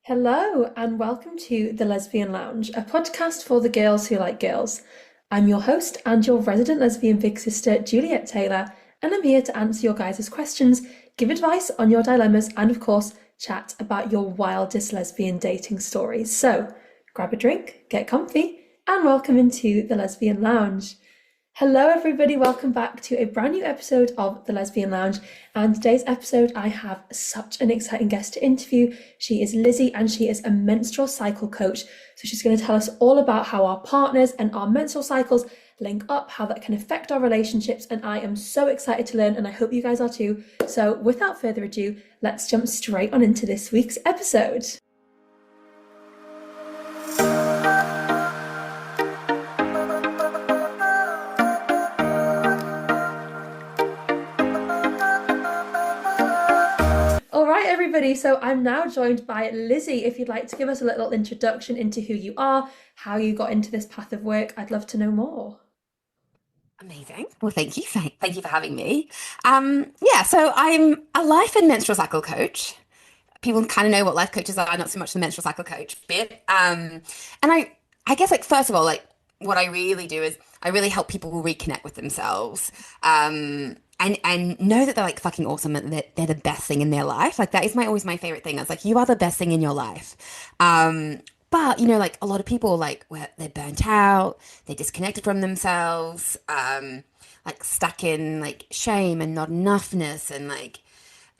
Hello, and welcome to the Lesbian Lounge, a podcast for the girls who like girls. I'm your host and your resident lesbian big sister, Juliet Taylor, and I'm here to answer your guys' questions, give advice on your dilemmas, and of course, chat about your wildest lesbian dating stories. So, grab a drink, get comfy, and welcome into the Lesbian Lounge. Hello, everybody. Welcome back to a brand new episode of The Lesbian Lounge. And today's episode, I have such an exciting guest to interview. She is Lizzie, and she is a menstrual cycle coach. So she's going to tell us all about how our partners and our menstrual cycles link up, how that can affect our relationships. And I am so excited to learn, and I hope you guys are too. So without further ado, let's jump straight on into this week's episode. Everybody, so I'm now joined by Lizzie. If you'd like to give us a little introduction into who you are, how you got into this path of work, I'd love to know more. Amazing. Well, thank you. Thank you for having me. So I'm a life and menstrual cycle coach. People kind of know what life coaches are, not so much the menstrual cycle coach bit. And I guess like first of all, like what I really do is I really help people reconnect with themselves. And know that they're like fucking awesome and that they're the best thing in their life. Like that is always my favorite thing. I was like, you are the best thing in your life. But like a lot of people like where they're burnt out, they're disconnected from themselves, like stuck in like shame and not enoughness and like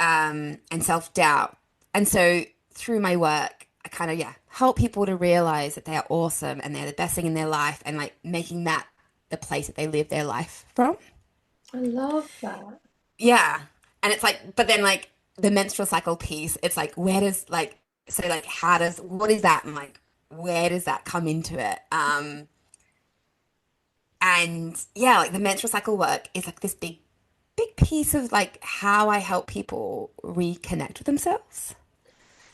and self-doubt. And so through my work, I kind of help people to realize that they are awesome and they're the best thing in their life and like making that the place that they live their life from. I love that. Yeah. And it's like, but then like the menstrual cycle piece, it's like, where does like, so like, what is that? And like, where does that come into it? And yeah, like the menstrual cycle work is like this big piece of like how I help people reconnect with themselves.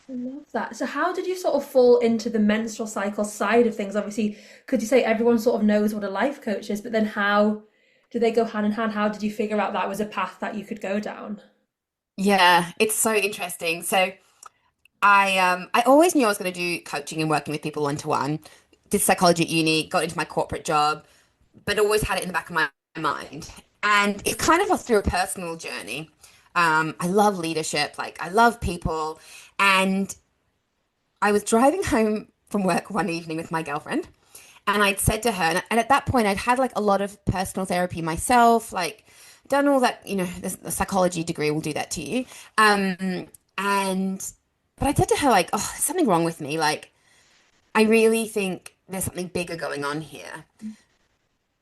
I love that. So how did you sort of fall into the menstrual cycle side of things? Obviously, could you say everyone sort of knows what a life coach is, but then how do they go hand in hand? How did you figure out that was a path that you could go down? Yeah, it's so interesting. So I always knew I was going to do coaching and working with people one to one. Did psychology at uni, got into my corporate job, but always had it in the back of my mind. And it kind of was through a personal journey. I love leadership, like I love people. And I was driving home from work one evening with my girlfriend, and I'd said to her, and at that point I'd had like a lot of personal therapy myself, like done all that, the psychology degree will do that to you. And but I said to her like, oh, there's something wrong with me. Like I really think there's something bigger going on here.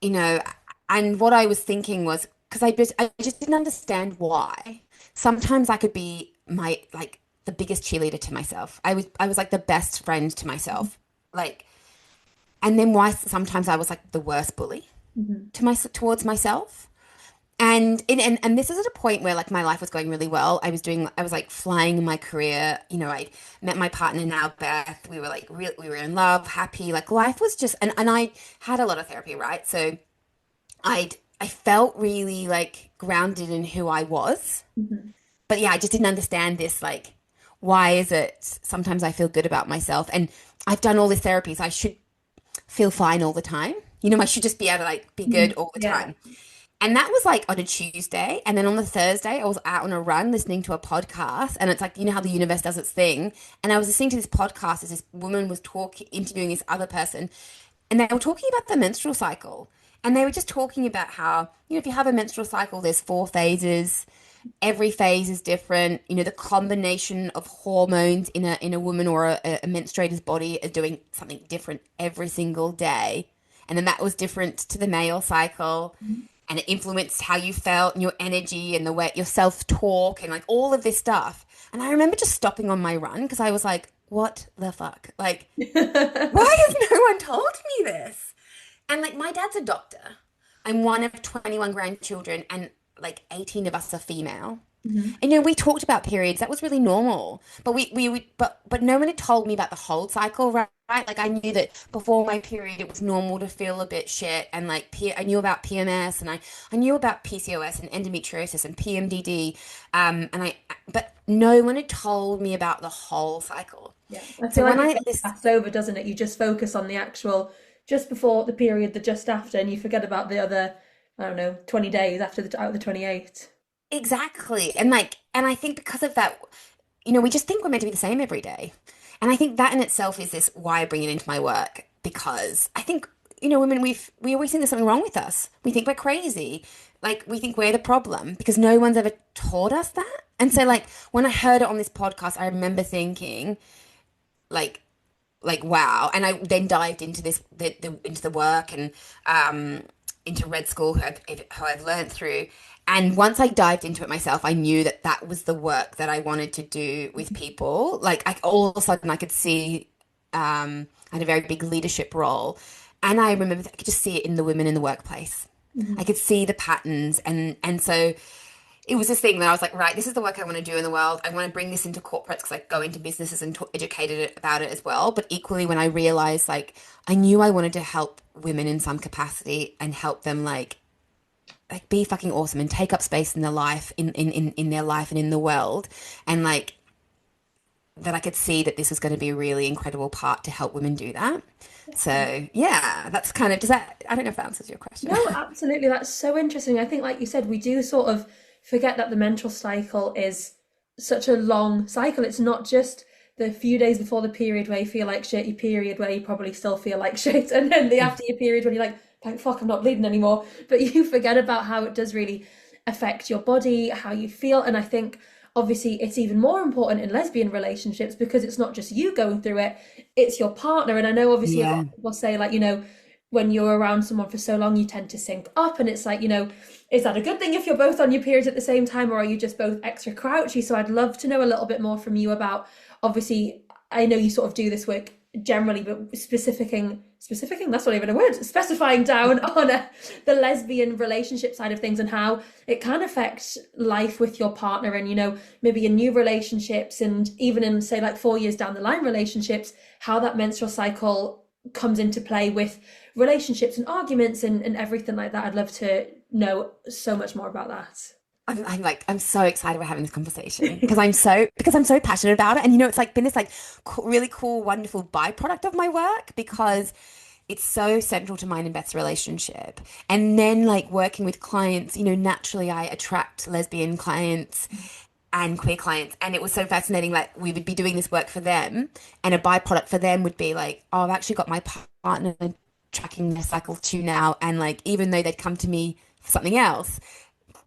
You know, and what I was thinking was because I just didn't understand why. Sometimes I could be my like the biggest cheerleader to myself. I was like the best friend to myself. Like and then why sometimes I was like the worst bully Mhm. towards myself. And this is at a point where like my life was going really well. I was like flying in my career. I met my partner now, Beth. We were like we were in love, happy. Like life was just and I had a lot of therapy, right? So I felt really like grounded in who I was. Mhm. But yeah, I just didn't understand this like why is it sometimes I feel good about myself and I've done all this therapy, so I should feel fine all the time. I should just be able to like be good Mhm. all the Yeah. time. And that was like on a Tuesday. And then on the Thursday, I was out on a run listening to a podcast. And it's like, how the universe does its thing. And I was listening to this podcast as this woman was interviewing this other person. And they were talking about the menstrual cycle. And they were just talking about how, if you have a menstrual cycle, there's four phases. Every phase is different. The combination of hormones in a woman or a menstruator's body is doing something different every single day. And then that was different to the male cycle, and it influenced how you felt and your energy and the way your self-talk and like all of this stuff. And I remember just stopping on my run because I was like, what the fuck? Like, why has no one told me this? And like my dad's a doctor. I'm one of 21 grandchildren and like 18 of us are female. Mhm. And we talked about periods. That was really normal. But but no one had told me about the whole cycle, right? Like I knew that before my period it was normal to feel a bit shit and like I knew about PMS and I knew about PCOS and endometriosis and PMDD. But no one had told me about the whole cycle. Yeah, I So feel like when it I gets this passed over, doesn't it? You just focus on the actual just before the period, the just after, and you forget about the other, I don't know, 20 days after the out of the 28. exactly, and I think because of that, we just think we're meant to be the same every day. And I think that in itself is this why I bring it into my work because I think, women, we always think there's something wrong with us. We think we're crazy. Like we think we're the problem because no one's ever taught us that. And so like when I heard it on this podcast, I remember thinking like wow. And I then dived into into the work and um into Red School who I've learned through. And once I dived into it myself, I knew that that was the work that I wanted to do with people. Like all of a sudden I could see I had a very big leadership role. And I remember I could just see it in the women in the workplace. I Mhm. could see the patterns and so it was this thing that I was like, right, this is the work I want to do in the world. I want to bring this into corporates because I go into businesses and educated about it as well. But equally, when I realized, like, I knew I wanted to help women in some capacity and help them, like be fucking awesome and take up space in their life, in their life and in the world, and like that I could see that this was going to be a really incredible part to help women do that. So yeah, that's kind of does that. I don't know if that answers your question. No, absolutely. That's so interesting. I think, like you said, we do sort of forget that the menstrual cycle is such a long cycle. It's not just the few days before the period where you feel like shit, your period where you probably still feel like shit, and then the after your period when you're like, thank fuck, I'm not bleeding anymore. But you forget about how it does really affect your body, how you feel. And I think obviously it's even more important in lesbian relationships because it's not just you going through it, it's your partner. And I know obviously a lot Yeah. of people say, like, when you're around someone for so long, you tend to sync up. And it's like, is that a good thing if you're both on your periods at the same time, or are you just both extra crouchy? So I'd love to know a little bit more from you about, obviously, I know you sort of do this work generally, but specificing, that's not even a word, specifying down on the lesbian relationship side of things and how it can affect life with your partner and, maybe in new relationships and even in, say, like 4 years down the line relationships, how that menstrual cycle comes into play with relationships and arguments and everything like that. I'd love to know so much more about that. I'm so excited we're having this conversation because I'm so passionate about it. And it's like been this like really cool, wonderful byproduct of my work because it's so central to mine and Beth's relationship. And then like working with clients, naturally I attract lesbian clients and queer clients. And it was so fascinating. Like we would be doing this work for them, and a byproduct for them would be like, oh, I've actually got my partner tracking their cycle too now. And like even though they'd come to me for something else,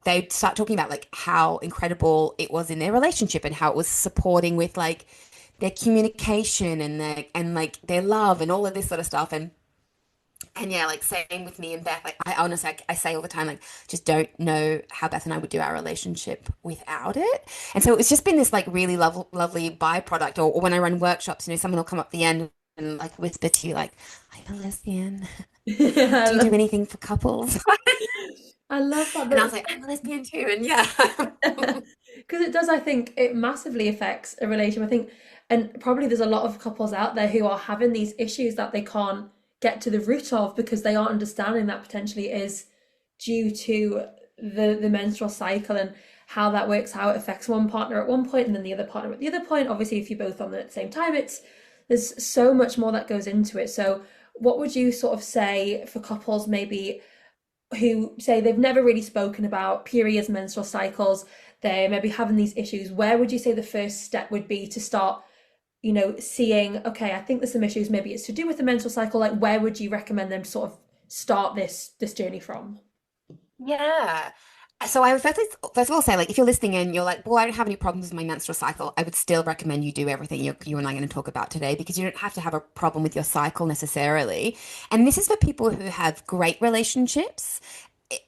they'd start talking about like how incredible it was in their relationship and how it was supporting with like their communication and like their love and all of this sort of stuff and yeah, like same with me and Beth. Like I honestly, I say all the time, like just don't know how Beth and I would do our relationship without it. And so it's just been this like really lovely byproduct. Or when I run workshops, someone will come up the end and like whisper to you, like, "I'm a lesbian. I Do you do love, anything for couples?" I love that. And I was like, "I'm a lesbian too." And yeah. Because it does, I think it massively affects a relationship. I think, and probably there's a lot of couples out there who are having these issues that they can't get to the root of because they aren't understanding that potentially is due to the menstrual cycle and how that works, how it affects one partner at one point and then the other partner at the other point. Obviously, if you're both on at the same time, there's so much more that goes into it. So, what would you sort of say for couples maybe who say they've never really spoken about periods, menstrual cycles, they maybe having these issues? Where would you say the first step would be to start, seeing, okay, I think there's some issues, maybe it's to do with the menstrual cycle. Like, where would you recommend them to sort of start this journey from? Yeah. So I would first of all say, like, if you're listening and you're like, well, I don't have any problems with my menstrual cycle, I would still recommend you do everything you and I are going to talk about today because you don't have to have a problem with your cycle necessarily. And this is for people who have great relationships,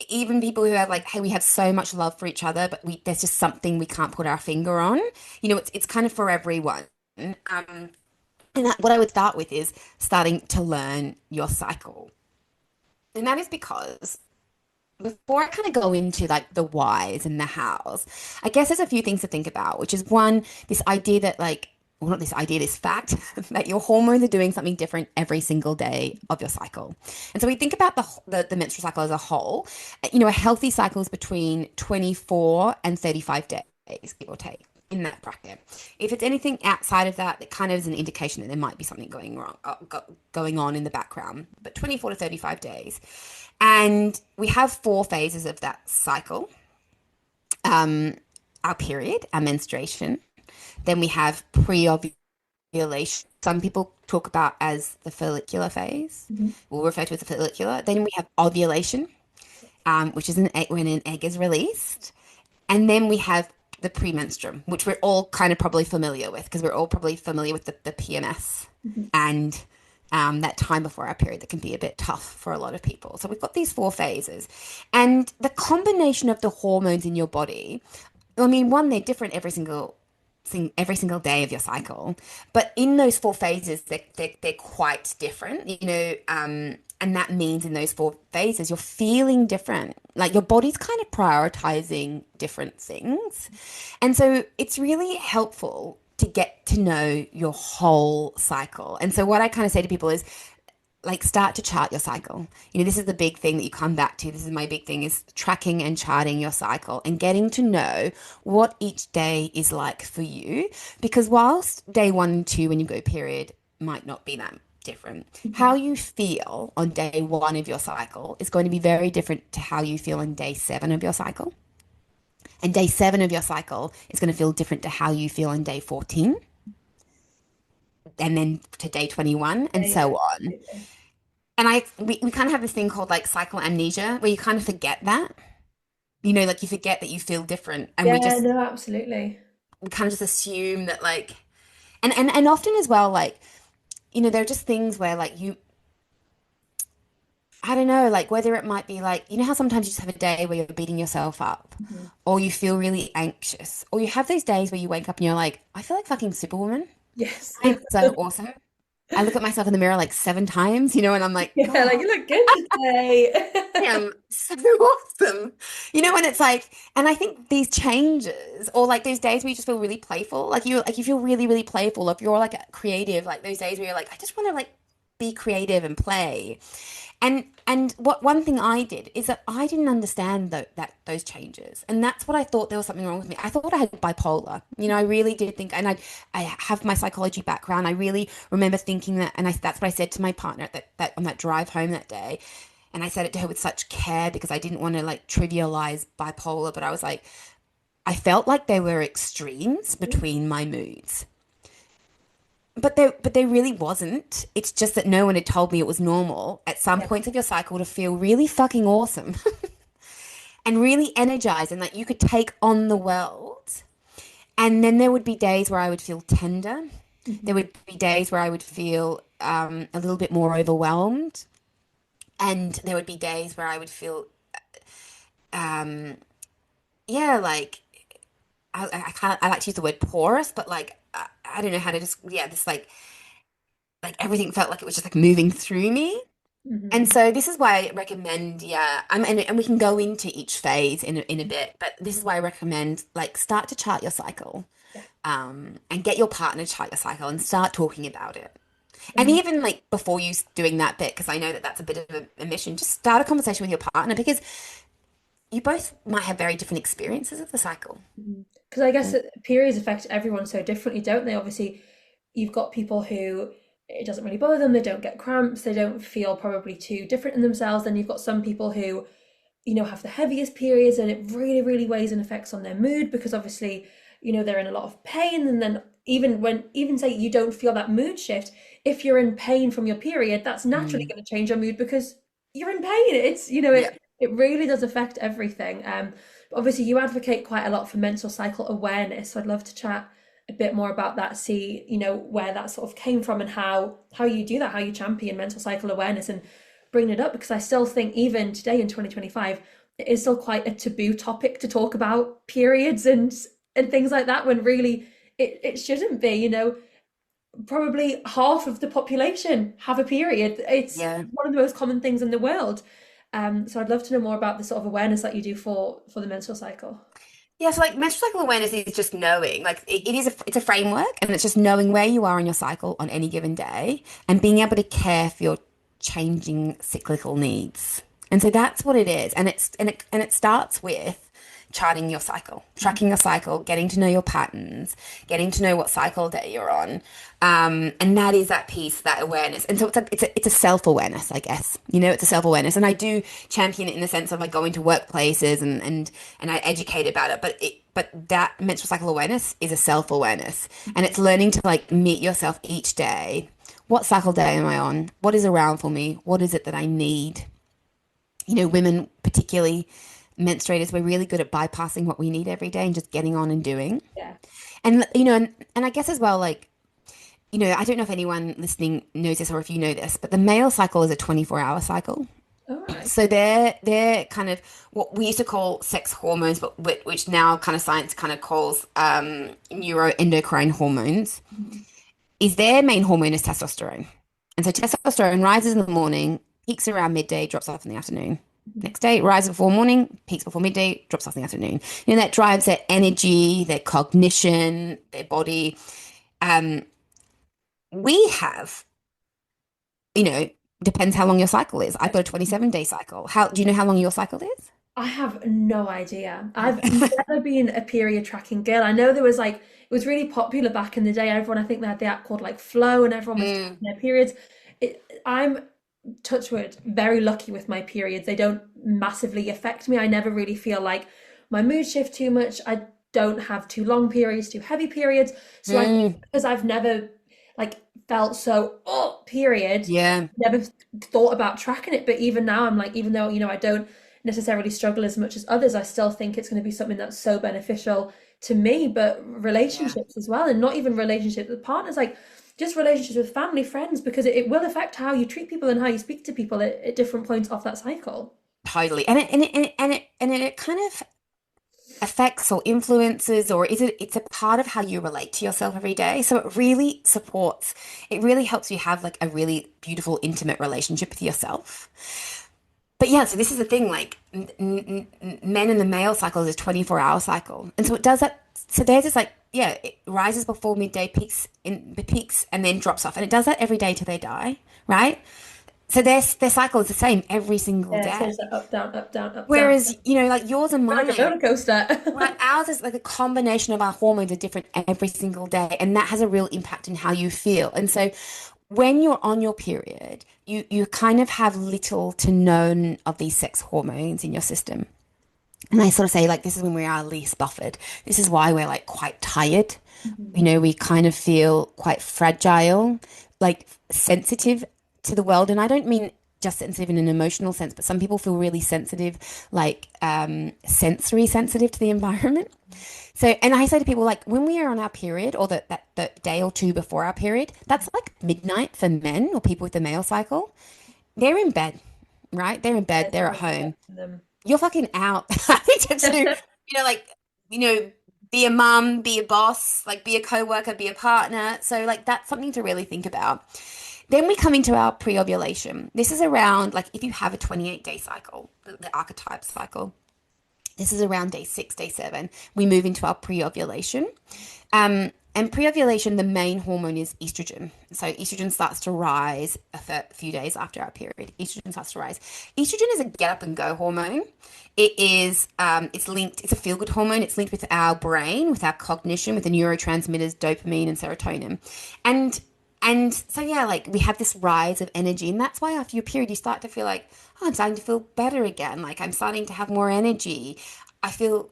even people who have like, hey, we have so much love for each other, but there's just something we can't put our finger on. It's kind of for everyone. And what I would start with is starting to learn your cycle. And that is because before I kind of go into like the whys and the hows, I guess there's a few things to think about, which is one, this idea that like, well, not this idea, this fact that your hormones are doing something different every single day of your cycle. And so we think about the menstrual cycle as a whole. A healthy cycle is between 24 and 35 days, give or take. in that bracket. If it's anything outside of that, it kind of is an indication that there might be something going wrong, going on in the background. But 24 to 35 days. And we have 4 phases of that cycle. Our period, our menstruation. Then we have pre-ovulation. Some people talk about as the follicular phase. Mhm. We'll refer to it as the follicular. Then we have ovulation, which is when an egg is released. And then we have the premenstruum, which we're all kind of probably familiar with because we're all probably familiar with the PMS Mhm. and that time before our period that can be a bit tough for a lot of people. So we've got these 4 phases. And the combination of the hormones in your body, I mean, one, they're different every single day of your cycle. But in those 4 phases, they're quite different, and that means in those 4 phases, you're feeling different. Like your body's kind of prioritizing different things. And so it's really helpful to get to know your whole cycle. And so what I kind of say to people is, like, start to chart your cycle. This is the big thing that you come back to. This is my big thing, is tracking and charting your cycle and getting to know what each day is like for you. Because whilst day 1 and 2, when you go period, might not be that different, how you feel on day 1 of your cycle is going to be very different to how you feel on day 7 of your cycle. And day 7 of your cycle is going to feel different to how you feel on day 14, and then to day 21, Yeah, and yeah, so on. absolutely. And we kind of have this thing called like cycle amnesia where you kind of forget that, like you forget that you feel different. And Yeah, no, absolutely. we kind of just assume that like, and often as well, like, there are just things where like I don't know, like whether it might be like, how sometimes you just have a day where you're beating yourself up Mhm. or you feel really anxious or you have those days where you wake up and you're like, I feel like fucking Superwoman. Yes. I am so awesome. I look at myself in the mirror like 7 times, and I'm like, Yeah, God, like you look good today. I am so awesome. When it's like, and I think these changes, or like those days where you just feel really playful, like you feel really, really playful. If you're like a creative, like those days where you're like, I just want to like be creative and play. And what one thing I did is that I didn't understand that those changes, and that's what I thought there was something wrong with me. I thought I had bipolar. I really did think, and I have my psychology background. I really remember thinking that, and that's what I said to my partner that on that drive home that day. And I said it to her with such care because I didn't want to like trivialize bipolar, but I was like, I felt like there were extremes between my moods. But there really wasn't. It's just that no one had told me it was normal at some Yeah. points of your cycle to feel really fucking awesome and really energized and that you could take on the world. And then there would be days where I would feel tender. There Mhm. would be days where I would feel a little bit more overwhelmed. And there would be days where I would feel, um, yeah, like I can't, I like to use the word porous, but like I don't know how to just, yeah, this like everything felt like it was just like moving through me. And Mhm. so this is why I recommend, yeah, and we can go into each phase in a bit, but this is why I recommend like start to chart your cycle, Yeah. and get your partner to chart your cycle and start talking about it. And Mhm. even like before you doing that bit, because I know that that's a bit of a mission, just start a conversation with your partner because you both might have very different experiences of the cycle. Because I guess that periods affect everyone so differently, don't they? Obviously, you've got people who it doesn't really bother them, they don't get cramps, they don't feel probably too different in themselves. Then you've got some people who, have the heaviest periods and it really, really weighs and affects on their mood because obviously, they're in a lot of pain. And then even say you don't feel that mood shift, if you're in pain from your period, that's naturally Mm. going to change your mood because you're in pain. It's, Yeah. it really does affect everything. Obviously, you advocate quite a lot for menstrual cycle awareness. So I'd love to chat a bit more about that, see, where that sort of came from and how you do that, how you champion menstrual cycle awareness and bring it up because I still think even today in 2025 it is still quite a taboo topic to talk about periods and things like that when really it shouldn't be, probably half of the population have a period. It's Yeah. one of the most common things in the world. So I'd love to know more about the sort of awareness that you do for the menstrual cycle. Yeah, so like menstrual cycle awareness is just knowing, like it is it's a framework and it's just knowing where you are in your cycle on any given day and being able to care for your changing cyclical needs. And so that's what it is. And it starts with, charting your cycle, tracking your cycle, getting to know your patterns, getting to know what cycle day you're on. And that is that piece, that awareness. And so it's a self-awareness, I guess. It's a self-awareness. And I do champion it in the sense of like going to workplaces and I educate about it. But that menstrual cycle awareness is a self-awareness. And it's learning to like meet yourself each day. What cycle day am I on? What is around for me? What is it that I need? Women, particularly menstruators, we're really good at bypassing what we need every day and just getting on and doing. Yeah. And I guess as well, like, I don't know if anyone listening knows this or if you know this, but the male cycle is a 24-hour cycle. All right. So they're kind of what we used to call sex hormones, but which now kind of science kind of calls neuroendocrine hormones. Mhm. Is their main hormone is testosterone. And so testosterone rises in the morning, peaks around midday, drops off in the afternoon. Next day, rises before morning, peaks before midday, drops off in the afternoon. That drives their energy, their cognition, their body. Um, we have, depends how long your cycle is. I've got a 27-day cycle. Do you know how long your cycle is? I have no idea. I've never been a period tracking girl. I know there was like it was really popular back in the day. Everyone, I think they had the app called like Flow, and everyone was tracking Mm, their periods. I'm touch wood, very lucky with my periods. They don't massively affect me. I never really feel like my mood shift too much. I don't have too long periods, too heavy periods. So I think mm, because I've never like felt so period, yeah, never thought about tracking it. But even now, I'm like, even though I don't necessarily struggle as much as others, I still think it's going to be something that's so beneficial to me, but yeah. relationships as well, and not even relationships with partners, like just relationships with family, friends, because it will affect how you treat people and how you speak to people at different points off that cycle. Totally. And it kind of affects or influences or it's a part of how you relate to yourself every day. So it really helps you have like a really beautiful, intimate relationship with yourself. But yeah, so this is the thing, like men in the male cycle is a 24-hour cycle. And so it does that. So there's this like, yeah, it rises before midday, peaks and then drops off. And it does that every day till they die, right? So their cycle is the same every single Yeah, so day. it's like up, down, up, down, up, down. Whereas, like yours and Like mine a are roller coaster. right, ours is like a combination of our hormones are different every single day, and that has a real impact in how you feel. And so when you're on your period, you kind of have little to none of these sex hormones in your system. And I sort of say like this is when we are least buffered. This is why we're like quite tired. Mhm. We kind of feel quite fragile, like sensitive to the world. And I don't mean just sensitive in an emotional sense, but some people feel really sensitive, like sensory sensitive to the environment. So, and I say to people, like, when we are on our period or the day or two before our period, that's like midnight for men or people with the male cycle. They're in bed, right? They're in bed, Yeah, they're at time to home. get them. You're fucking out. I need to do, like, you know, be a mum, be a boss, like be a co-worker, be a partner. So like that's something to really think about. Then we come into our pre-ovulation. This is around like if you have a 28-day cycle, the archetype cycle. This is around day 6, day 7. We move into our pre-ovulation. And pre-ovulation, the main hormone is estrogen. So estrogen starts to rise a few days after our period. Estrogen starts to rise. Estrogen is a get up and go hormone. It's linked, it's a feel-good hormone. It's linked with our brain, with our cognition, with the neurotransmitters dopamine and serotonin. And and so yeah, like we have this rise of energy, and that's why after your period you start to feel like, oh, I'm starting to feel better again. Like I'm starting to have more energy. I feel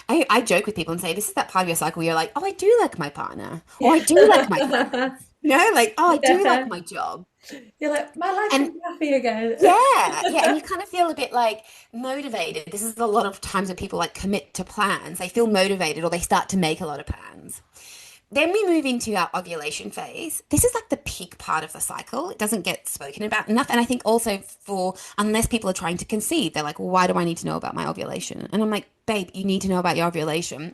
I joke with people and say this is that part of your cycle where you're like, oh, I do like my partner, or I do like my friend. Like, oh, I do like Yeah. my job. You're like, my life can And be happy again. yeah, and you kind of feel a bit like motivated. This is a lot of times when people like commit to plans, they feel motivated or they start to make a lot of plans. Then we move into our ovulation phase. This is like the peak part of the cycle. It doesn't get spoken about enough. And I think also unless people are trying to conceive, they're like, well, why do I need to know about my ovulation? And I'm like, babe, you need to know about your ovulation.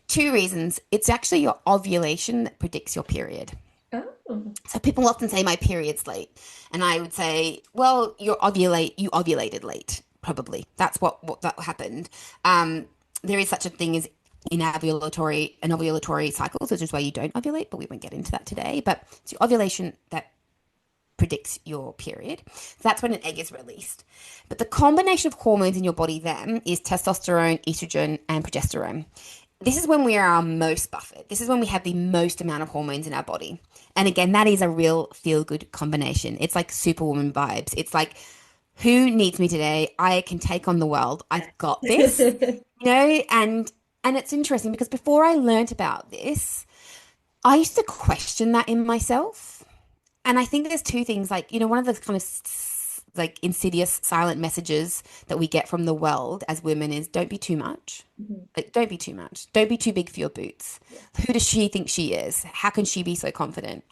Two reasons. It's actually your ovulation that predicts your period. Oh. So people often say my period's late. And I would say, well, you ovulated late, probably. That's what that happened. There is such a thing as an ovulatory cycles, which is why you don't ovulate, but we won't get into that today. But it's your ovulation that predicts your period. So that's when an egg is released. But the combination of hormones in your body then is testosterone, estrogen, and progesterone. This is when we are our most buffered. This is when we have the most amount of hormones in our body. And again, that is a real feel-good combination. It's like superwoman vibes. It's like, who needs me today? I can take on the world. I've got this, and it's interesting because before I learnt about this, I used to question that in myself. And I think there's two things, like, one of the kind of like insidious silent messages that we get from the world as women is don't be too much. Mhm. Like, don't be too much. Don't be too big for your boots. Yeah. Who does she think she is? How can she be so confident?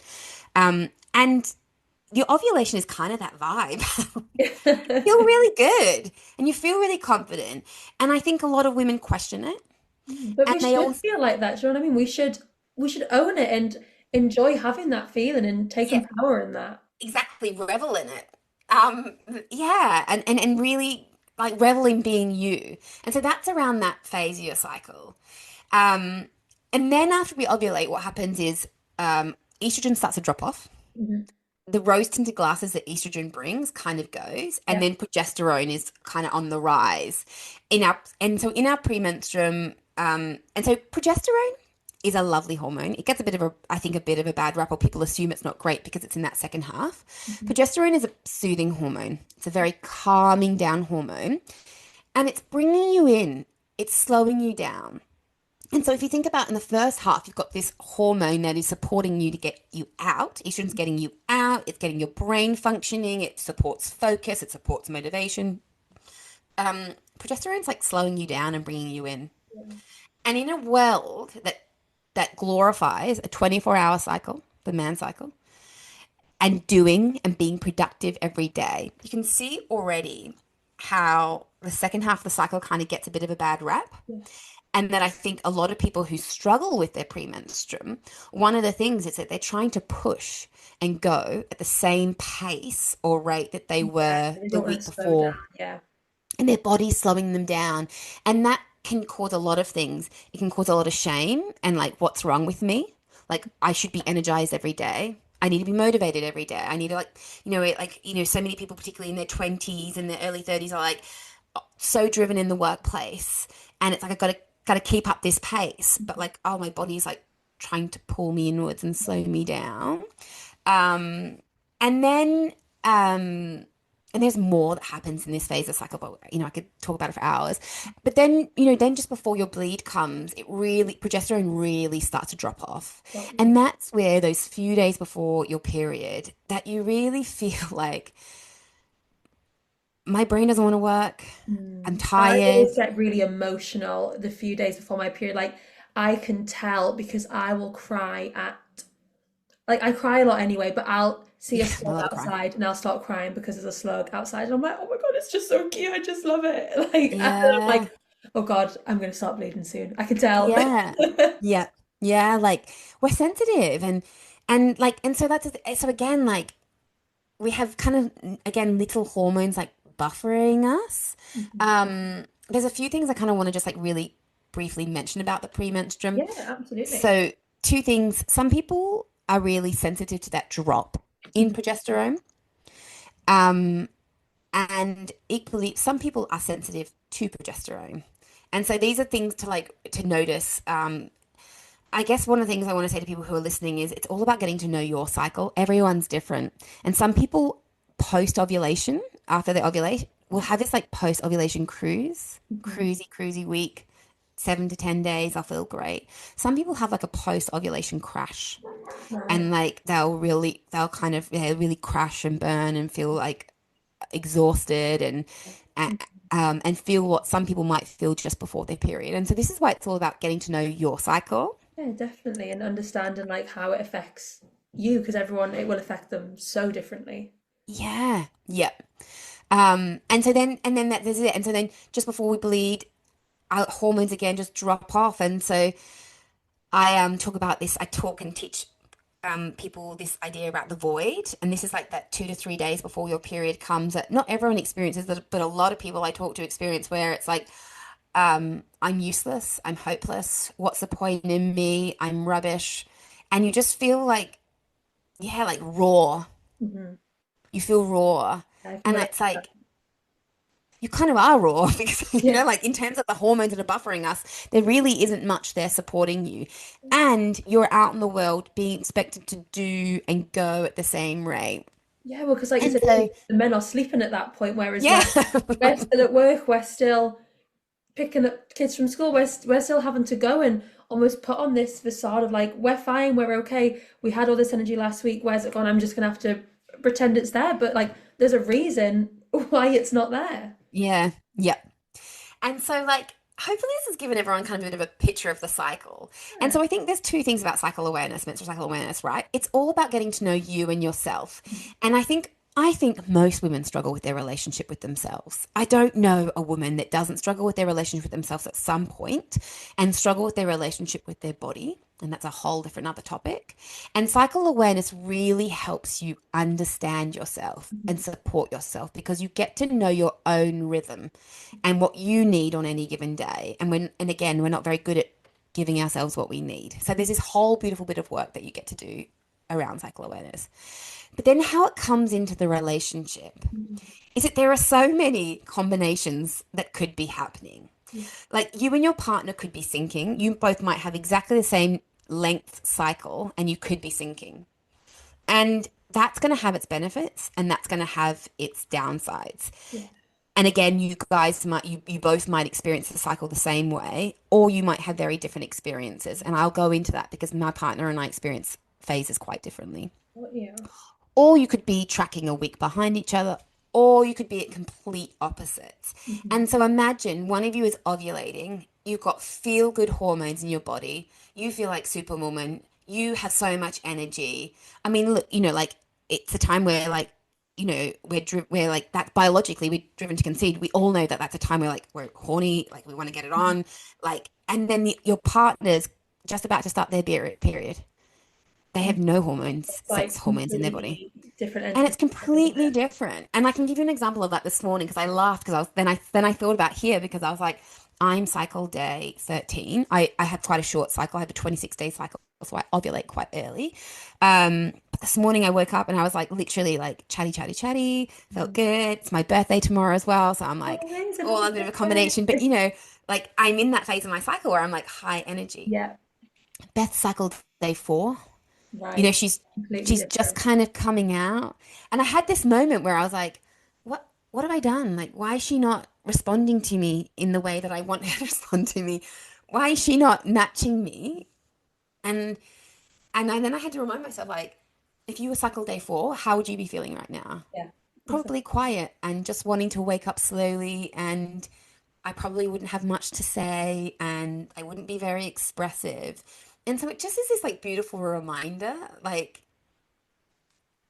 And your ovulation is kind of that vibe. Feel really good and you feel really confident. And I think a lot of women question it. But And we they should also, feel like that. Do you know what I mean? We should own it and enjoy having that feeling and yeah, taking power in that. exactly, revel in it. Um, yeah, and really like revel in being you. And so that's around that phase of your cycle. Um, and then after we ovulate, what happens is estrogen starts to drop off. Mhm. The rose tinted glasses that estrogen brings kind of goes, and Yeah. then progesterone is kind of on the rise in our premenstruum. And so progesterone is a lovely hormone. It gets I think, a bit of a bad rap, or people assume it's not great because it's in that second half. Mhm. Progesterone is a soothing hormone. It's a very calming down hormone, and it's bringing you in. It's slowing you down. And so if you think about in the first half, you've got this hormone that is supporting you to get you out. Estrogen's getting you out. It's getting your brain functioning. It supports focus. It supports motivation. Progesterone's like slowing you down and bringing you in. Yeah. And in a world that glorifies a 24-hour cycle, the man cycle, and doing and being productive every day, you can see already how the second half of the cycle kind of gets a bit of a bad rap. Yeah. And that I think a lot of people who struggle with their premenstruum, one of the things is that they're trying to push and go at the same pace or rate that they Yeah. were They the don't want week to slow down. before, Yeah. and their body's slowing them down. And that can cause a lot of things. It can cause a lot of shame and like, what's wrong with me? Like, I should be energized every day. I need to be motivated every day. I need to so many people, particularly in their 20s and their early 30s, are like so driven in the workplace. And it's like, I gotta keep up this pace. But like, oh, my body's like trying to pull me inwards and slow me down. Um, and then and there's more that happens in this phase of cycle, but I could talk about it for hours. But then, then just before your bleed comes, progesterone really starts to drop off. Got you. And that's where those few days before your period that you really feel like my brain doesn't want to work. I'm I tired. always get really emotional the few days before my period. Like I can tell because I will cry at like I cry a lot anyway, but I'll see a Yeah, I slug love a cry. outside and I'll start crying because there's a slug outside and I'm like, oh my God, it's just so cute. I just love it. Like and then I'm Yeah. like, oh God, I'm gonna start bleeding soon. I can tell. Yeah. Yeah. Yeah. Like, we're sensitive, and so so again, like, we have kind of again little hormones like buffering us. Mhm. There's a few things I kind of want to just like really briefly mention about the premenstruum. Yeah, absolutely. So, two things. Some people are really sensitive to that drop in Mhm. progesterone. Um, and equally, some people are sensitive to progesterone. And so these are things to notice. I guess one of the things I want to say to people who are listening is it's all about getting to know your cycle. Everyone's different. And some people post ovulation, after they ovulate, will have this like post ovulation Mhm. cruisy week, 7 to 10 days. I'll feel great. Some people have like a post ovulation crash, Right. and like they'll kind of, yeah, really crash and burn and feel like exhausted and and feel what some people might feel just before their period. And so this is why it's all about getting to know your cycle. Yeah, definitely. And understanding like how it affects you because everyone it will affect them so differently. Yeah. Yep. And then that this is it. And so then just before we bleed, our hormones again just drop off. And so I talk about this. I talk and teach people this idea about the void. And this is like that 2 to 3 days before your period comes. That not everyone experiences that, but a lot of people I talk to experience where it's like, I'm useless. I'm hopeless. What's the point in me? I'm rubbish. And you just feel like, yeah, like raw. Hmm. you feel raw. I can And relate it's to that. like, you kind of are raw because, Yeah. like in terms of the hormones that are buffering us, there really isn't much there supporting you. And you're out in the world being expected to do and go at the same rate. Yeah, well, because like you And said, so, the men are sleeping at that point, whereas yeah. we're still at work, we're still picking up kids from school, we're still having to go and almost put on this facade of like, we're fine, we're okay, we had all this energy last week, where's it gone? I'm just gonna have to pretend it's there, but like, there's a reason why it's not there. Yeah. Yeah. And so, like, hopefully, this has given everyone kind of a bit of a picture of the cycle. And Yeah. so, I think there's two things about cycle awareness, menstrual cycle awareness, right? It's all about getting to know you and yourself. And I think most women struggle with their relationship with themselves. I don't know a woman that doesn't struggle with their relationship with themselves at some point and struggle with their relationship with their body. And that's a whole different other topic. And cycle awareness really helps you understand yourself and support yourself because you get to know your own rhythm and what you need on any given day. And again, we're not very good at giving ourselves what we need. So there's this whole beautiful bit of work that you get to do around cycle awareness. But then how it comes into the relationship is that there are so many combinations that could be happening. Yeah. Like you and your partner could be syncing. You both might have exactly the same length cycle and you could be syncing. And that's going to have its benefits and that's going to have its downsides. Yeah. And again, you both might experience the cycle the same way, or you might have very different experiences. And I'll go into that because my partner and I experience phases quite differently. Yeah. Or you could be tracking a week behind each other, or you could be at complete opposites. Mhm. And so imagine one of you is ovulating, you've got feel good hormones in your body, you feel like superwoman, you have so much energy. I mean, look, like it's a time where we're like that biologically we're driven to conceive. We all know that that's a time where like we're horny, like we want to get it on, like, and then your partner's just about to start their period. They have And no hormones, it's sex like hormones in their body. completely different And it's entities, isn't completely it? different. And I can give you an example of that this morning because I laughed because I thought about here because I was like, I'm cycle day 13. I have quite a short cycle. I have a 26-day cycle, so I ovulate quite early. But this morning I woke up and I was like literally like chatty, chatty, chatty. Felt good. It's my birthday tomorrow as well. So I'm Oh, like, amazing. all Happy a bit of a combination. But birthday. like I'm in that phase of my cycle where I'm like high energy. Yeah, Beth cycled day 4. right. She's Completely she's just different. kind of coming out. And I had this moment where I was like, what have I done? Like, why is she not responding to me in the way that I want her to respond to me? Why is she not matching me? And then I had to remind myself, like, if you were cycle day 4, how would you be feeling right now? Yeah, exactly. Probably quiet and just wanting to wake up slowly, and I probably wouldn't have much to say and I wouldn't be very expressive. And so it just is this like beautiful reminder, like,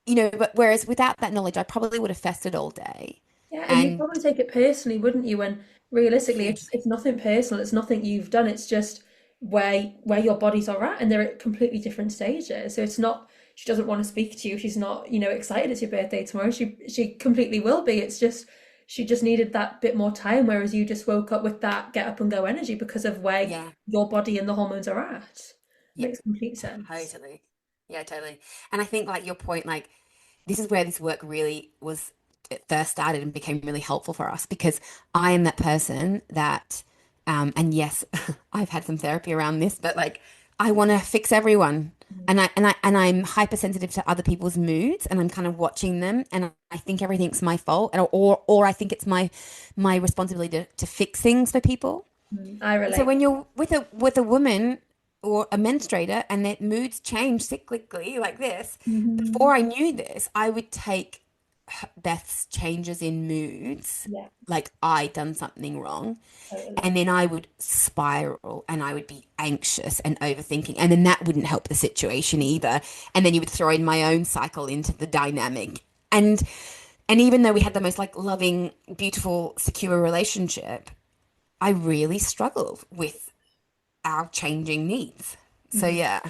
but whereas without that knowledge, I probably would have festered all day. Yeah, and you'd And probably take it personally, wouldn't you? When realistically, it's hugely, nothing personal. It's nothing you've done. It's just where your bodies are at, and they're at completely different stages. So it's not she doesn't want to speak to you. She's not, excited it's your birthday tomorrow. She completely will be. It's just she just needed that bit more time, whereas you just woke up with that get up and go energy because of where yeah, your body and the hormones are at. yeah, Makes complete sense. totally. Yeah, totally. And I think like your point, like this is where this work really was it first started and became really helpful for us because I am that person that and yes, I've had some therapy around this, but like I want to fix everyone. And I'm hypersensitive to other people's moods and I'm kind of watching them and I think everything's my fault or I think it's my responsibility to fix things for people. I And so relate. when you're with a woman or a menstruator and their moods change cyclically like this, Hmm. before I knew this, I would take Beth's changes in moods Yeah, like I'd done something wrong. totally. And then I would spiral and I would be anxious and overthinking. And then that wouldn't help the situation either. And then you would throw in my own cycle into the dynamic. And even though we had the most like loving, beautiful, secure relationship, I really struggle with our changing needs. So Mhm. yeah.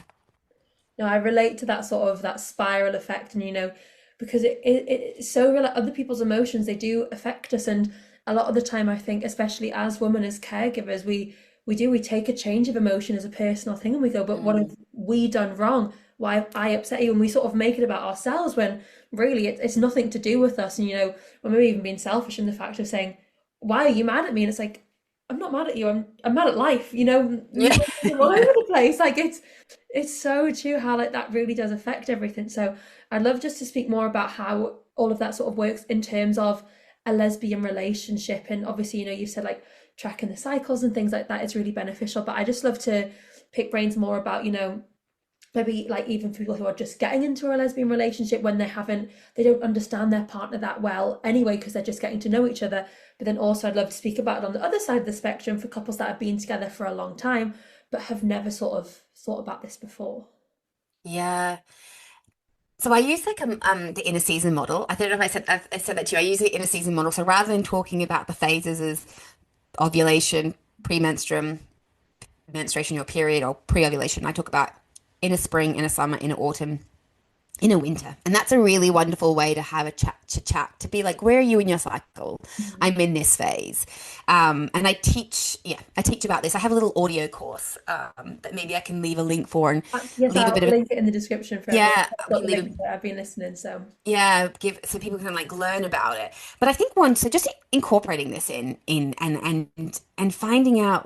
No, I relate to that sort of that spiral effect, and because it's so real. Other people's emotions, they do affect us, and a lot of the time, I think, especially as women, as caregivers, we take a change of emotion as a personal thing, and we go, but what have Mm, we done wrong? why have I upset you? And we sort of make it about ourselves when really it's nothing to do with us. And, when we're even being selfish in the fact of saying, why are you mad at me? And it's like, I'm not mad at you. I'm mad at life. Yeah. You're all over the place. Like it's so true how like that really does affect everything. So I'd love just to speak more about how all of that sort of works in terms of a lesbian relationship. And obviously, you said like tracking the cycles and things like that is really beneficial. But I just love to pick brains more about, maybe like even for people who are just getting into a lesbian relationship when they don't understand their partner that well anyway, because they're just getting to know each other. But then also I'd love to speak about it on the other side of the spectrum for couples that have been together for a long time but have never sort of thought about this before. Yeah. So I use like the inner season model. I don't know if I said that to you. I use the inner season model. So rather than talking about the phases as ovulation, premenstruum, menstruation, your period, or pre-ovulation, I talk about inner spring, inner summer, inner autumn, in a winter. And that's a really wonderful way to have a chat to be like, where are you in your cycle? Mhm. I'm in this phase. And I teach about this. I have a little audio course that maybe I can leave a link for and Yes, leave a I'll bit of a, link it in the description for everyone. yeah, I've we got the can leave link a, to it. I've been listening, so yeah, give so people can like learn about it. But I think one, so just incorporating this in and finding out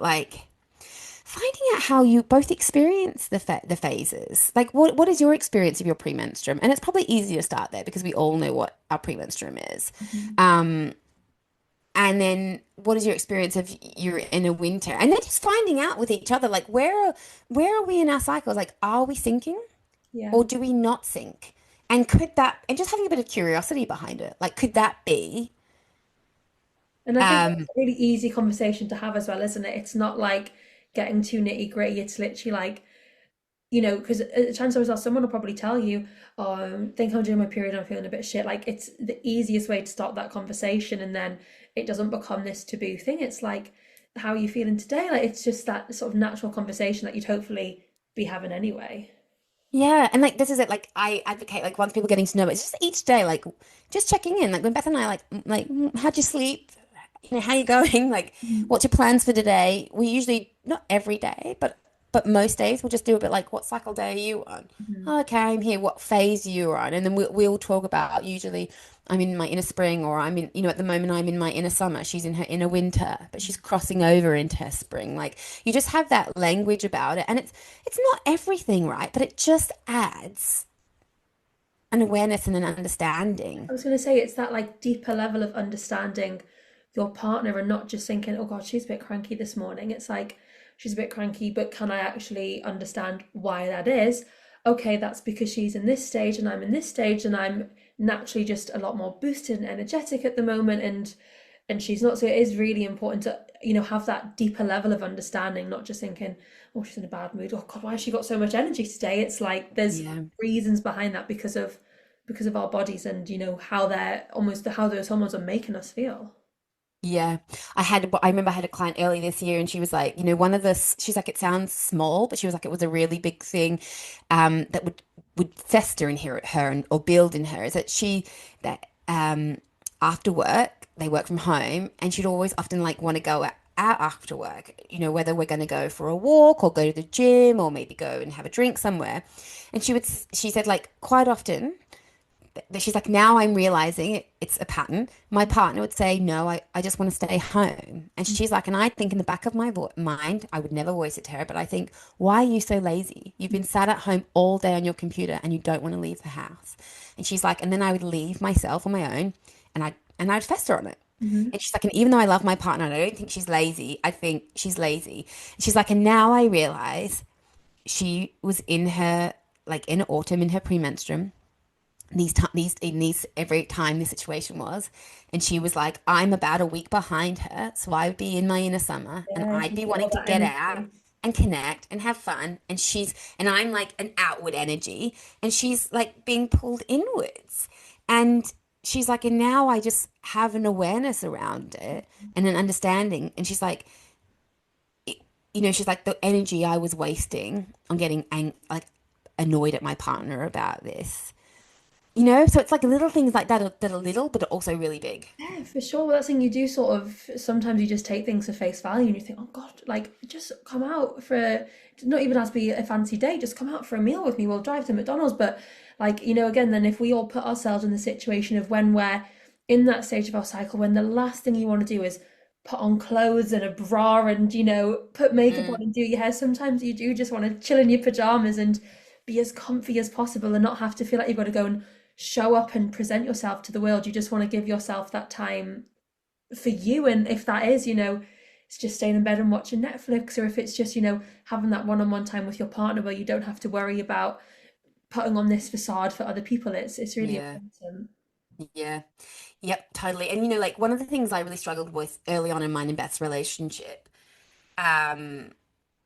how you both experience the phases. Like, what is your experience of your premenstruum? And it's probably easy to start there because we all know what our premenstruum is. Mhm. Um, and then what is your experience of your inner winter? And then just finding out with each other, like, where are we in our cycles? Like, are we syncing Yeah. or do we not sync? And could that, and just having a bit of curiosity behind it, like, could that be? And I think that's Um, a really easy conversation to have as well, isn't it? It's not like getting too nitty gritty. It's literally like, because chances are someone will probably tell you, oh, I think I'm doing my period, I'm feeling a bit shit. Like it's the easiest way to start that conversation, and then it doesn't become this taboo thing. It's like, how are you feeling today? Like it's just that sort of natural conversation that you'd hopefully be having anyway. Yeah, and like this is it. Like I advocate like once people getting to know it, it's just each day, like just checking in. Like when Beth and I how'd you sleep? How you going? Like Mhm. what's your plans for today? We usually not every day, but most days we'll just do a bit like what cycle day are you on? Mhm. Oh, okay, I'm here. What phase are you on? And then we'll talk about usually I'm in my inner spring or I'm in at the moment I'm in my inner summer. She's in her inner winter, but she's crossing over into her spring. Like you just have that language about it, and it's not everything, right? But it just adds an awareness and an I understanding. was going to say it's that like deeper level of understanding your partner and not just thinking, oh God, she's a bit cranky this morning. It's like she's a bit cranky, but can I actually understand why that is? Okay, that's because she's in this stage and I'm in this stage and I'm naturally just a lot more boosted and energetic at the moment and she's not. So it is really important to, have that deeper level of understanding, not just thinking, oh, she's in a bad mood. Oh God, why has she got so much energy today? It's like there's Yeah. reasons behind that because of our bodies and how they're almost how those hormones are making us feel. Yeah. I remember I had a client early this year and she was like, she's like, it sounds small, but she was like, it was a really big thing, that would fester in her or build in her is that after work, they work from home and she'd always often like want to go out after work, whether we're going to go for a walk or go to the gym or maybe go and have a drink somewhere. And she said like quite often, she's like, now I'm realizing it's a pattern. My partner would say, no, I just want to stay home. And she's like, and I think in the back of my mind, I would never voice it to her, but I think, why are you so lazy? You've been sat at home all day on your computer and you don't want to leave the house. And she's like, and then I would leave myself on my own and I'd fester on it. Mm-hmm. And she's like, and even though I love my partner and I don't think she's lazy, I think she's lazy. And she's like, and now I realize she was in her, like in autumn in her premenstruum these every time this situation was, and she was like, I'm about a week behind her, so I would be in my inner summer and Yeah, I'd she's be got all wanting to that get out energy. and connect and have fun, and I'm like an outward energy and she's like being pulled inwards, and she's like, and now I just have an awareness around it and an understanding, and she's like, she's like, the energy I was wasting on getting like annoyed at my partner about this, so it's like little things like that are little, but are also really big. Yeah, for sure. Well, that's the thing you do sort of sometimes you just take things for face value and you think, oh God, like just come out for not even has to be a fancy day, just come out for a meal with me. We'll drive to McDonald's. But like, again, then if we all put ourselves in the situation of when we're in that stage of our cycle, when the last thing you want to do is put on clothes and a bra and, put makeup on Mm, and do your hair, sometimes you do just want to chill in your pajamas and be as comfy as possible and not have to feel like you've got to go and show up and present yourself to the world. You just want to give yourself that time for you. And if that is, it's just staying in bed and watching Netflix, or if it's just, having that one-on-one time with your partner where you don't have to worry about putting on this facade for other people. It's really yeah. important. Yeah. Yep, totally. And like one of the things I really struggled with early on in mine and Beth's relationship, um,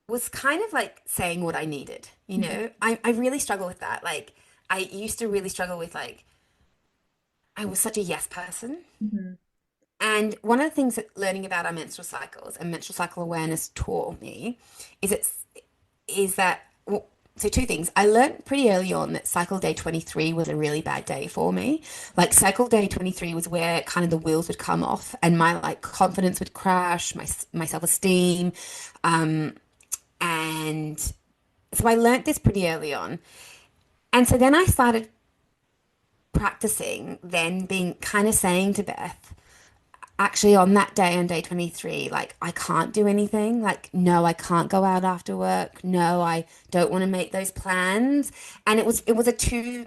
was kind of like saying what I needed. I really struggle with that. Like I used to really struggle with like I was such a yes person. Mm-hmm. And one of the things that learning about our menstrual cycles and menstrual cycle awareness taught me is that well, so two things. I learned pretty early on that cycle day 23 was a really bad day for me. Like cycle day 23 was where kind of the wheels would come off and my like confidence would crash, my self-esteem. And so I learned this pretty early on. And so then I started practicing, then being kind of saying to Beth, actually on that day on day 23, like I can't do anything. Like no, I can't go out after work. No, I don't want to make those plans. And it was a two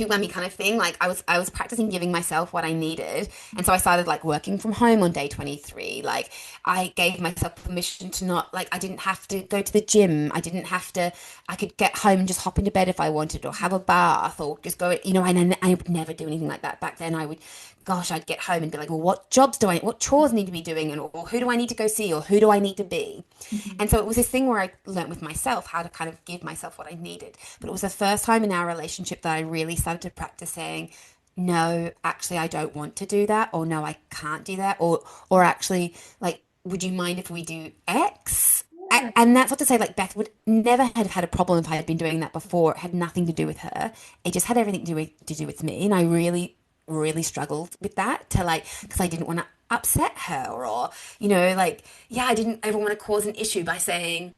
whammy kind of thing. Like I was practicing giving myself what I needed. And so I started like working from home on day 23. Like I gave myself permission to not like I didn't have to go to the gym. I could get home and just hop into bed if I wanted or have a bath or just go, and I would never do anything like that. Back then I'd get home and be like, well, what chores need to be doing or who do I need to go see or who do I need to be? Mm-hmm. And so it was this thing where I learned with myself how to kind of give myself what I needed. But it was the first time in our relationship that I really started to practice saying, no, actually, I don't want to do that, or no, I can't do that, or actually, like, would you mind if we do X? Yeah. And that's not to say like Beth would never have had a problem if I had been doing that before. It had nothing to do with her. It just had everything to do with me. And I really, really struggled with that to like because I didn't want to upset her or like yeah, I didn't ever want to cause an issue by saying,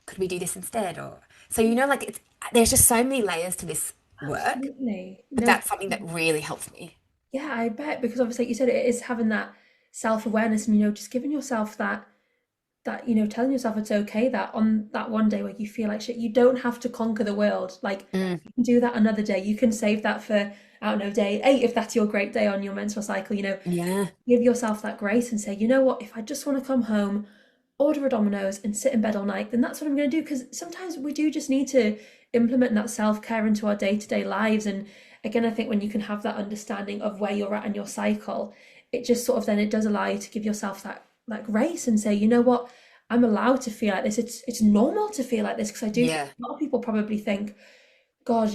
could we do this instead? Or so like there's just so many layers to this work, Absolutely. but No, that's something that really helps me. yeah, I bet because obviously like you said it is having that self-awareness and just giving yourself that telling yourself it's okay that on that one day where you feel like shit, you don't have to conquer the world. Like Mm, you can do that another day. You can save that for, I don't know, day 8 if that's your great day on your menstrual cycle. yeah, Give yourself that grace and say, you know what, if I just want to come home, order a Domino's and sit in bed all night, then that's what I'm going to do. Because sometimes we do just need to implement that self-care into our day-to-day lives. And again, I think when you can have that understanding of where you're at in your cycle, it just sort of then it does allow you to give yourself that grace and say, you know what, I'm allowed to feel like this. It's normal to feel like this because I do think yeah, a lot of people probably think, God,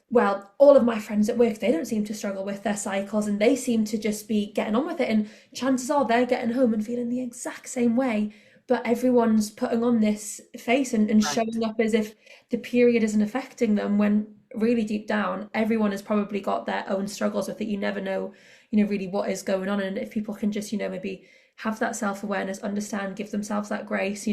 well, all of my friends at work, they don't seem to struggle with their cycles and they seem to just be getting on with it. And chances are they're getting home and feeling the exact same way. But everyone's putting on this face and right, showing up as if the period isn't affecting them when really deep down, everyone has probably got their own struggles with it. You never know, really what is going on. And if people can just, maybe have that self-awareness, understand, give themselves that grace,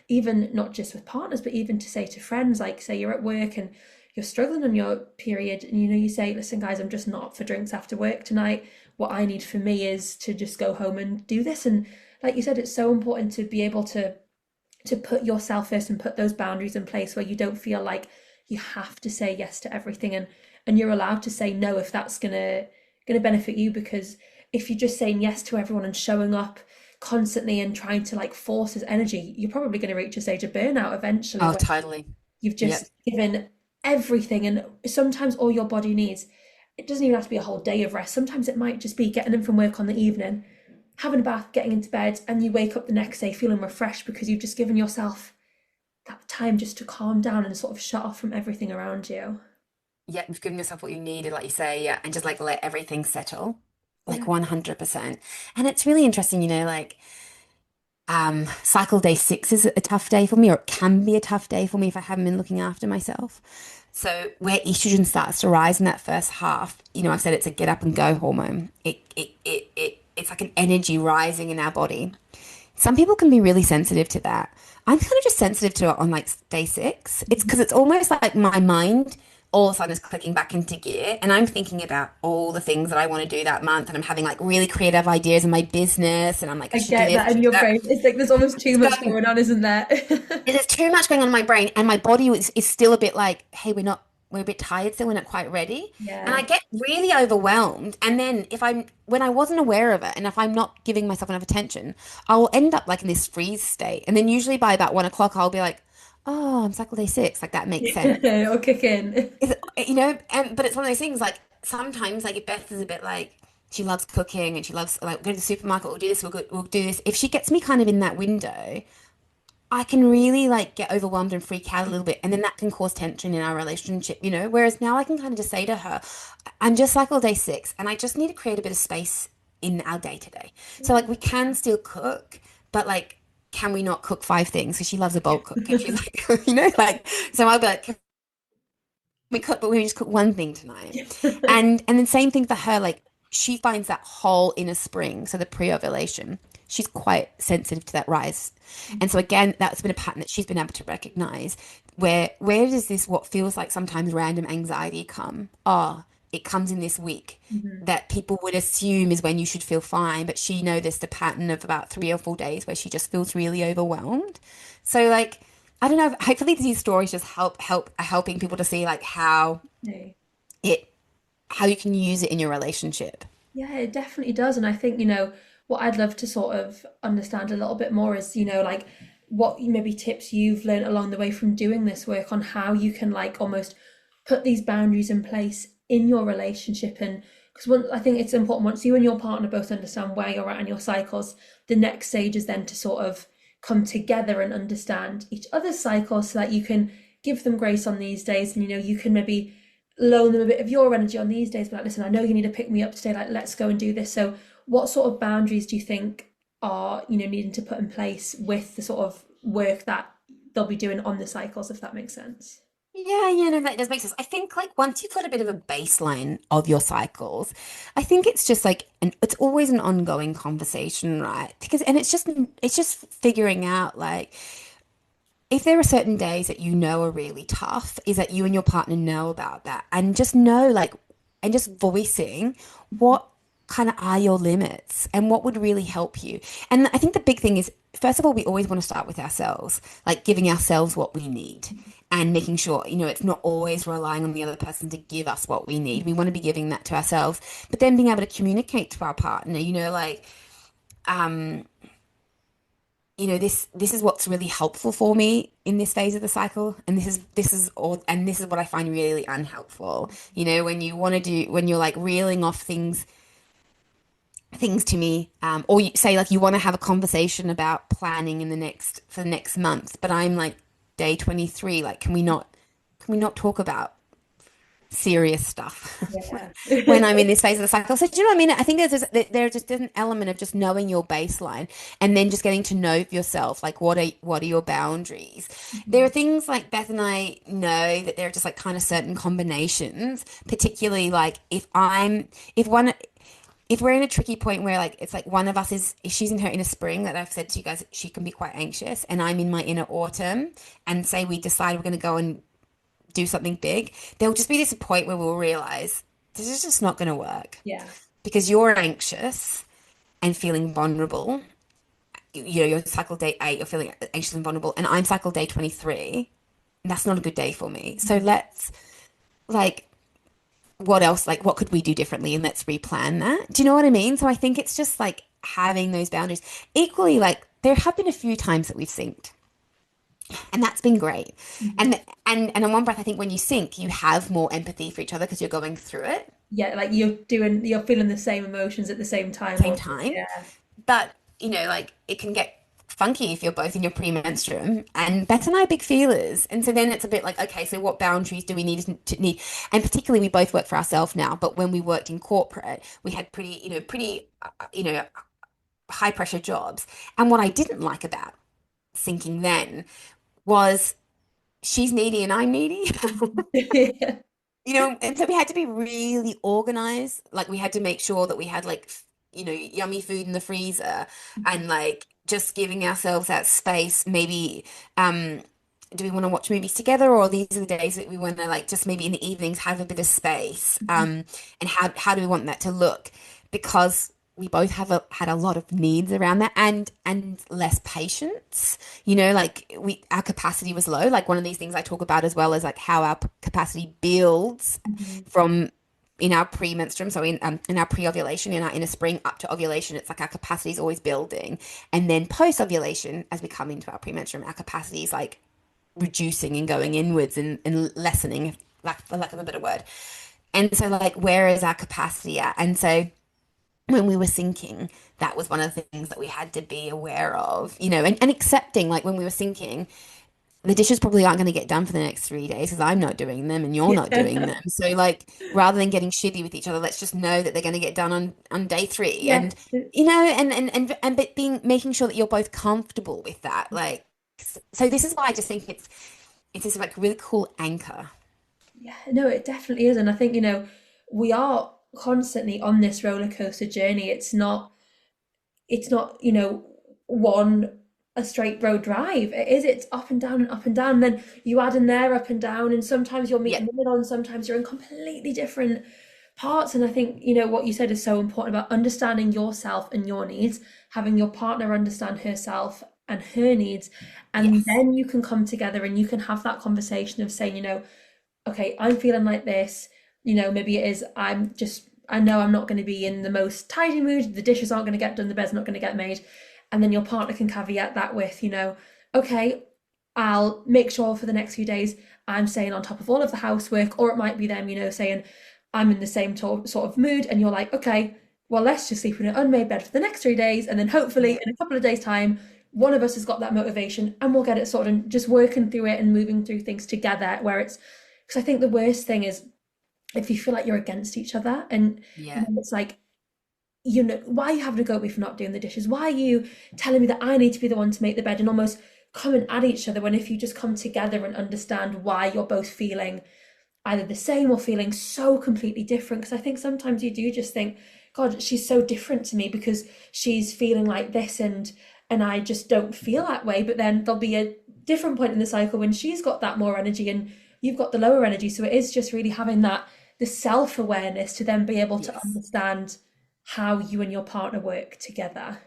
even not just with partners, but even to say to friends, like say you're at work and you're struggling on your period and you say, listen guys, I'm just not up for drinks after work tonight. What I need for me is to just go home and do this. And like you said, it's so important to be able to put yourself first and put those boundaries in place where you don't feel like you have to say yes to everything, and you're allowed to say no if that's gonna benefit you. Because if you're just saying yes to everyone and showing up constantly and trying to like force his energy, you're probably going to reach a stage of burnout eventually oh where totally, you've yep, just given everything. And sometimes all your body needs, it doesn't even have to be a whole day of rest. Sometimes it might just be getting in from work on the evening, having a bath, getting into bed, and you wake up the next day feeling refreshed because you've just given yourself that time just to calm down and sort of shut off from everything around you. yeah, you've given yourself what you needed, like you say, yeah, and just like let everything settle, like Yeah. 100%. And it's really interesting, like cycle day 6 is a tough day for me, or it can be a tough day for me if I haven't been looking after myself. So where estrogen starts to rise in that first half, I've said it's a get up and go hormone. It's like an energy rising in our body. Some people can be really sensitive to that. I'm kind of just sensitive to it on like day six. It's because it's almost like my mind all of a sudden is clicking back into gear and I'm thinking about all the things that I want to do that month and I'm having like really creative ideas in my business and I'm like, I I should do get this, I that in should do your that. brain. It's like there's almost too It's much going, going on, isn't there? there's too much going on in my brain and my body is still a bit like, hey, we're a bit tired, so we're not quite ready. And I Yeah. get really overwhelmed. And then when I wasn't aware of it, and if I'm not giving myself enough attention, I'll end up like in this freeze state. And then usually by about 1 o'clock, I'll be like, oh, I'm cycle day six. Like that makes sense. Or kick in. But it's one of those things like sometimes like if Beth is a bit like, she loves cooking and she loves like go to the supermarket, we'll do this, we'll do this. If she gets me kind of in that window, I can really like get overwhelmed and freak out a little bit, and then that can cause tension in our relationship. Whereas now I can kind of just say to her, I'm just cycle day six, and I just need to create a bit of space in our day to day. So like we can still cook, but like, can we not cook five things? Because she loves a bulk cook, and she's like, like, so I'll be like, can we cook, but we just cook one thing tonight, and then same thing for her, like. She finds that whole inner spring, so the pre-ovulation, she's quite sensitive to that rise. And so again, that's been a pattern that she's been able to recognize. Where does this what feels like sometimes random anxiety come? Oh, it comes in this week Mhm. that people would assume is when you should feel fine, but she noticed a pattern of about 3 or 4 days where she just feels really overwhelmed. So like, I don't know, hopefully these stories just are helping people to see like Okay. it how you can use it in your relationship. Yeah, it definitely does. And I think, what I'd love to sort of understand a little bit more is, like what maybe tips you've learned along the way from doing this work on how you can like almost put these boundaries in place in your relationship. And because I think it's important once you and your partner both understand where you're at in your cycles, the next stage is then to sort of come together and understand each other's cycles so that you can give them grace on these days and you can maybe loan them a bit of your energy on these days, but like, listen, I know you need to pick me up today, like let's go and do this. So what sort of boundaries do you think are, needing to put in place with the sort of work that they'll be doing on the cycles, if that makes sense? Yeah, yeah, no, that does make sense. I think like once you've got a bit of a baseline of your cycles, I think it's just like it's always an ongoing conversation, right? Because and it's just figuring out like if there are certain days that you know are really tough, is that you and your partner know about that and just know like and just voicing what kind of are your limits and what would really help you. And I think the big thing is, first of all, we always want to start with ourselves, like giving ourselves what we need and making sure, it's not always relying on the other person to give us what we need. We want to be giving that to ourselves, but then being able to communicate to our partner, like, um, this is what's really helpful for me in this phase of the cycle, and this is what I find really unhelpful. When you want to do when you're like reeling off things to me, or you say like you want to have a conversation about planning for the next month, but I'm like day 23, like can we not talk about serious stuff when Yeah. I'm in this phase of the cycle. So do you know what I mean? I think there just is an element of just knowing your baseline and then just getting to know yourself. Like what are your boundaries? There are things like Beth and I know that there are just like kind of certain combinations, particularly like if we're in a tricky point where like it's like one of us if she's in her inner spring that I've said to you guys, she can be quite anxious, and I'm in my inner autumn, and say we decide we're going to go and do something big, there'll just be this point where we'll realize this is just not going to work Yeah. because you're anxious and feeling vulnerable. You're cycle day 8, you're feeling anxious and vulnerable, and I'm cycle day 23. And that's not a good day for me. So let's like, what else? Like, what could we do differently? And let's replan that. Do you know what I mean? So I think it's just like having those boundaries. Equally, like, there have been a few times that we've synced, and that's been great. Mhm. And on one breath, I think when you sync, you have more empathy for each other because you're going through it Yeah, like you're feeling the same emotions at the same at time the same or time. yeah. But, like it can get funky if you're both in your premenstruum. And Beth and I are big feelers. And so then it's a bit like, okay, so what boundaries do we need? And particularly we both work for ourselves now, but when we worked in corporate, we had pretty high pressure jobs. And what I didn't like about syncing then was she's needy and I'm needy. Yeah. And so we had to be really organized. Like we had to make sure that we had like, yummy food in the freezer and like just giving ourselves that space. Maybe, um, do we want to watch movies together, or these are the days that we want to like just maybe in the evenings have a bit of space? And how do we want that to look? Because we both had a lot of needs around that and less patience. Like our capacity was low. Like one of these things I talk about as well is like how our capacity builds Mhm. from in our premenstruum, so in our pre-ovulation, in our inner spring up to ovulation, it's like our capacity is always building, and then post-ovulation, as we come into our premenstruum, our capacity is like reducing and going inwards and lessening, like for lack of a better word. And so, like, where is our capacity at? And so when we were sinking, that was one of the things that we had to be aware of, and accepting, like when we were sinking, the dishes probably aren't going to get done for the next 3 days because I'm not doing them and you're not doing Yeah. them. So, like, rather than getting shitty with each other, let's just know that they're going to get done on day three. Yeah. And, and but making sure that you're both comfortable with that. Like, so this is why I just think it's this like really cool anchor. Yeah, no, it definitely is. And I think, we are constantly on this roller coaster journey. It's not, one a straight road drive. It's up and down and up and down. And then you add in there up and down, and sometimes you're meeting Yeah. in the middle, and sometimes you're in completely different parts. And I think, what you said is so important about understanding yourself and your needs, having your partner understand herself and her needs, and Yes. then you can come together and you can have that conversation of saying, okay, I'm feeling like this. Maybe it is, I know I'm not going to be in the most tidy mood. The dishes aren't going to get done. The bed's not going to get made. And then your partner can caveat that with, okay, I'll make sure for the next few days I'm staying on top of all of the housework. Or it might be them, saying, I'm in the same sort of mood. And you're like, okay, well, let's just sleep in an unmade bed for the next 3 days. And then hopefully Yeah. in a couple of days' time, one of us has got that motivation and we'll get it sorted and just working through it and moving through things together where it's because I think the worst thing is if you feel like you're against each other and Yeah. it's like, why are you having a go at me for not doing the dishes? Why are you telling me that I need to be the one to make the bed and almost come and at each other when if you just come together and understand why you're both feeling either the same or feeling so completely different. Because I think sometimes you do just think, God, she's so different to me because she's feeling like this and I just don't feel that way. But then there'll be a different point in the cycle when she's got that more energy and you've got the lower energy. So it is just really having that the self-awareness to then be able to Yes. understand how you and your partner work together.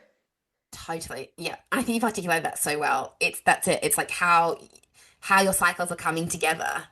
Totally. Yeah. I think you've articulated that so well. That's it. It's like how your cycles are coming together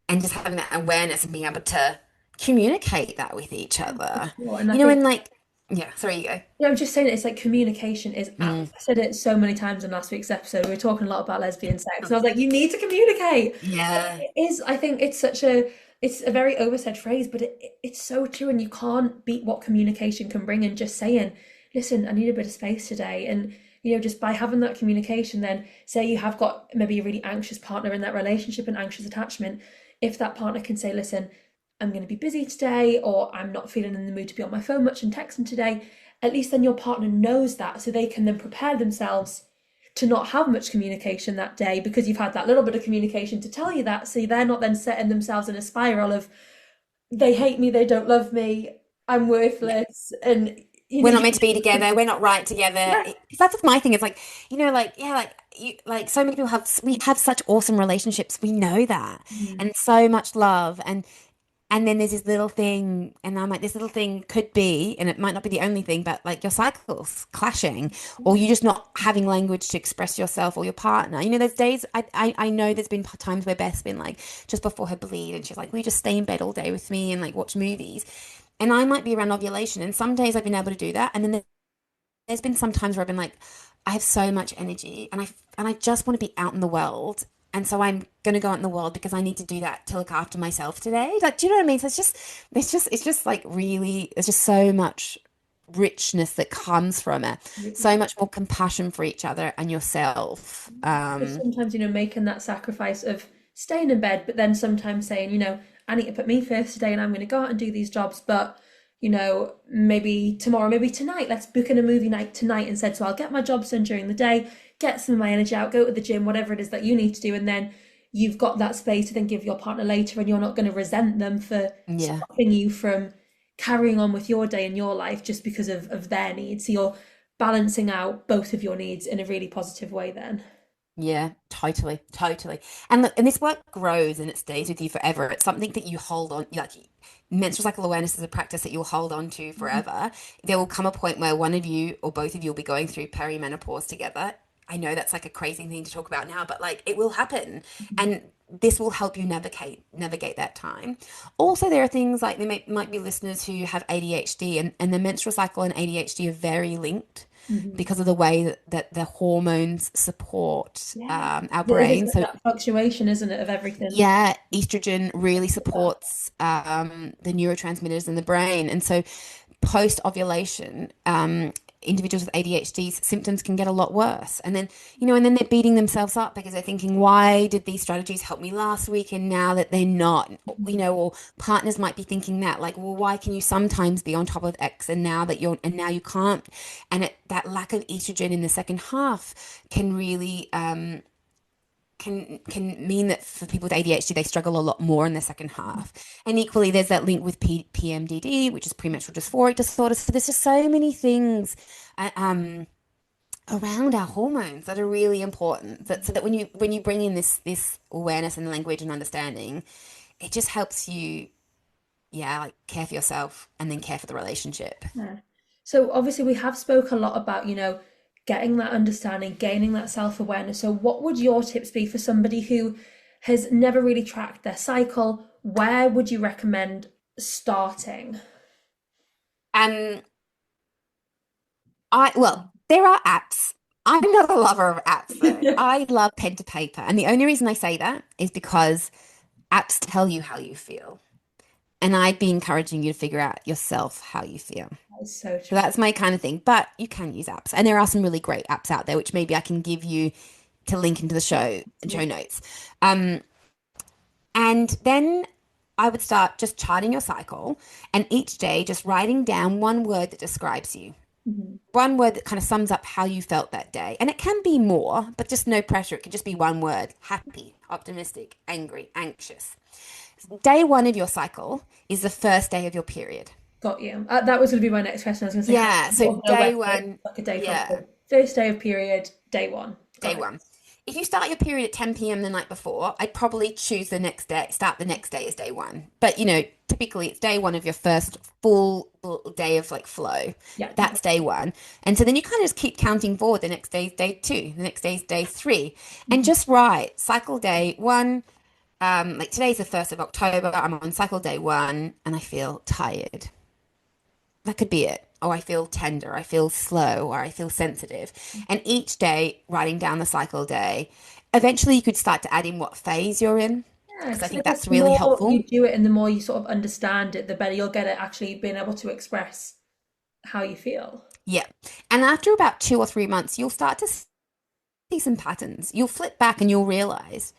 and just having that awareness and being able to communicate that with each other. Sure. And I think And like, yeah, sorry, you go. yeah, I'm just saying it's like communication is Mm. I said it so many times in last week's episode. We were talking a lot about lesbian sex, and I was like, you need to communicate. Yeah. It is, I think it's a very oversaid phrase, but it's so true, and you can't beat what communication can bring. And just saying, listen, I need a bit of space today, and just by having that communication, then say you have got maybe a really anxious partner in that relationship and anxious attachment, if that partner can say, listen, I'm going to be busy today, or I'm not feeling in the mood to be on my phone much and texting today, at least then your partner knows that so they can then prepare themselves to not have much communication that day because you've had that little bit of communication to tell you that. So they're not then setting themselves in a spiral of they hate me, they don't love me, I'm Yeah. worthless. And, We're not you meant to be together. We're not right together. yeah. Because that's what my thing is like, like, yeah, like like so many people we have such awesome relationships. We know that. Mhm. And so much love. And then there's this little thing, and I'm like, this little thing could be, and it might not be the only thing, but like your cycles clashing, or you just not having language to express yourself or your partner. There's days I know there's been times where Beth's been like, just before her bleed, and she's like, we just stay in bed all day with me and like watch movies. And I might be around ovulation, and some days I've been able to do that. And then there's been some times where I've been like, I have so much energy and I just want to be out in the world. And so I'm gonna go out in the world because I need to do that to look after myself today. Like, do you know what I mean? So it's just like really, there's just so much richness that comes from it. So much more compassion for each other and yourself. Just sometimes, making that sacrifice of staying in bed, but then sometimes saying, I need to put me first today and I'm going to go out and do these jobs. But, maybe tomorrow, maybe tonight, let's book in a movie night tonight instead. So I'll get my jobs done during the day, get some of my energy out, go to the gym, whatever it is that you need to do. And then you've got that space to then give your partner later, and you're not going to resent them for Yeah. stopping you from carrying on with your day and your life just because of their needs. So you're balancing out both of your needs in a really positive way then. Yeah, totally, totally. And look, and this work grows and it stays with you forever. It's something that you hold on, like menstrual cycle awareness is a practice that you'll hold on to forever. There will come a point where one of you or both of you will be going through perimenopause together. I know that's like a crazy thing to talk about now, but like it will happen. And this will help you navigate that time. Also, there are things like might be listeners who have ADHD, and the menstrual cycle and ADHD are very linked Mhm. because of the way that the hormones support Yeah. our It is brain. like So that fluctuation, isn't it, of everything? yeah, estrogen really supports the neurotransmitters in the brain. And so post ovulation, individuals with ADHD's symptoms can get a lot worse. And then, and then they're beating themselves up because they're thinking, why did these strategies help me last week and now that they're not? Or partners might be thinking that, like, well, why can you sometimes be on top of X and now you can't? And that lack of estrogen in the second half can really can mean that for people with ADHD, they struggle a lot more in the second half. And equally, there's that link with PMDD, which is premenstrual dysphoric disorder. So there's just so many things around our hormones that are really important. So that when you bring in this awareness and language and understanding, it just helps you, yeah, like care for yourself and then care for the relationship. Yeah. So obviously we have spoke a lot about, getting that understanding, gaining that self-awareness. So what would your tips be for somebody who has never really tracked their cycle? Where would you recommend starting? Um, there are apps. I'm not a lover of apps though. I love pen to paper. And the only reason I say that is because apps tell you how you feel. And I'd be encouraging you to figure out yourself how you feel. That is so So true. that's my kind of thing. But you can use apps. And there are some really great apps out there, which maybe I can give you to link into the show notes. Um, and then I would start just charting your cycle and each day just writing down one word that describes you. Mhm. One word that kind of sums up how you felt that day. And it can be more, but just no pressure. It could just be one word: happy, optimistic, angry, anxious. Day one of your cycle is the first day of your period. Got you. That was going to be my next question. I was going to say, how Yeah, do you so sort of know when day one, like a day from yeah, first day of period, day one. day Got it. one. If you start your period at 10 p.m. the night before, I'd probably choose the next day, start the next day as day one. But typically it's day one of your first full day of like flow. Yeah. That's day one. And so then you kind of just keep counting forward. The next day is day two, the next day is day three. And Mhm. just write cycle day one. Like today's the 1st of October. I'm on cycle day one and I feel tired. That could be it. Oh, I feel tender, I feel slow, or I feel sensitive. And each day, writing down the cycle day, eventually you could start to add in what phase you're in, Yeah, because I because I think guess that's the really more helpful. you do it and the more you sort of understand it, the better you'll get at actually being able to express how you feel. Yeah. And after about 2 or 3 months, you'll start to see some patterns. You'll flip back and you'll realize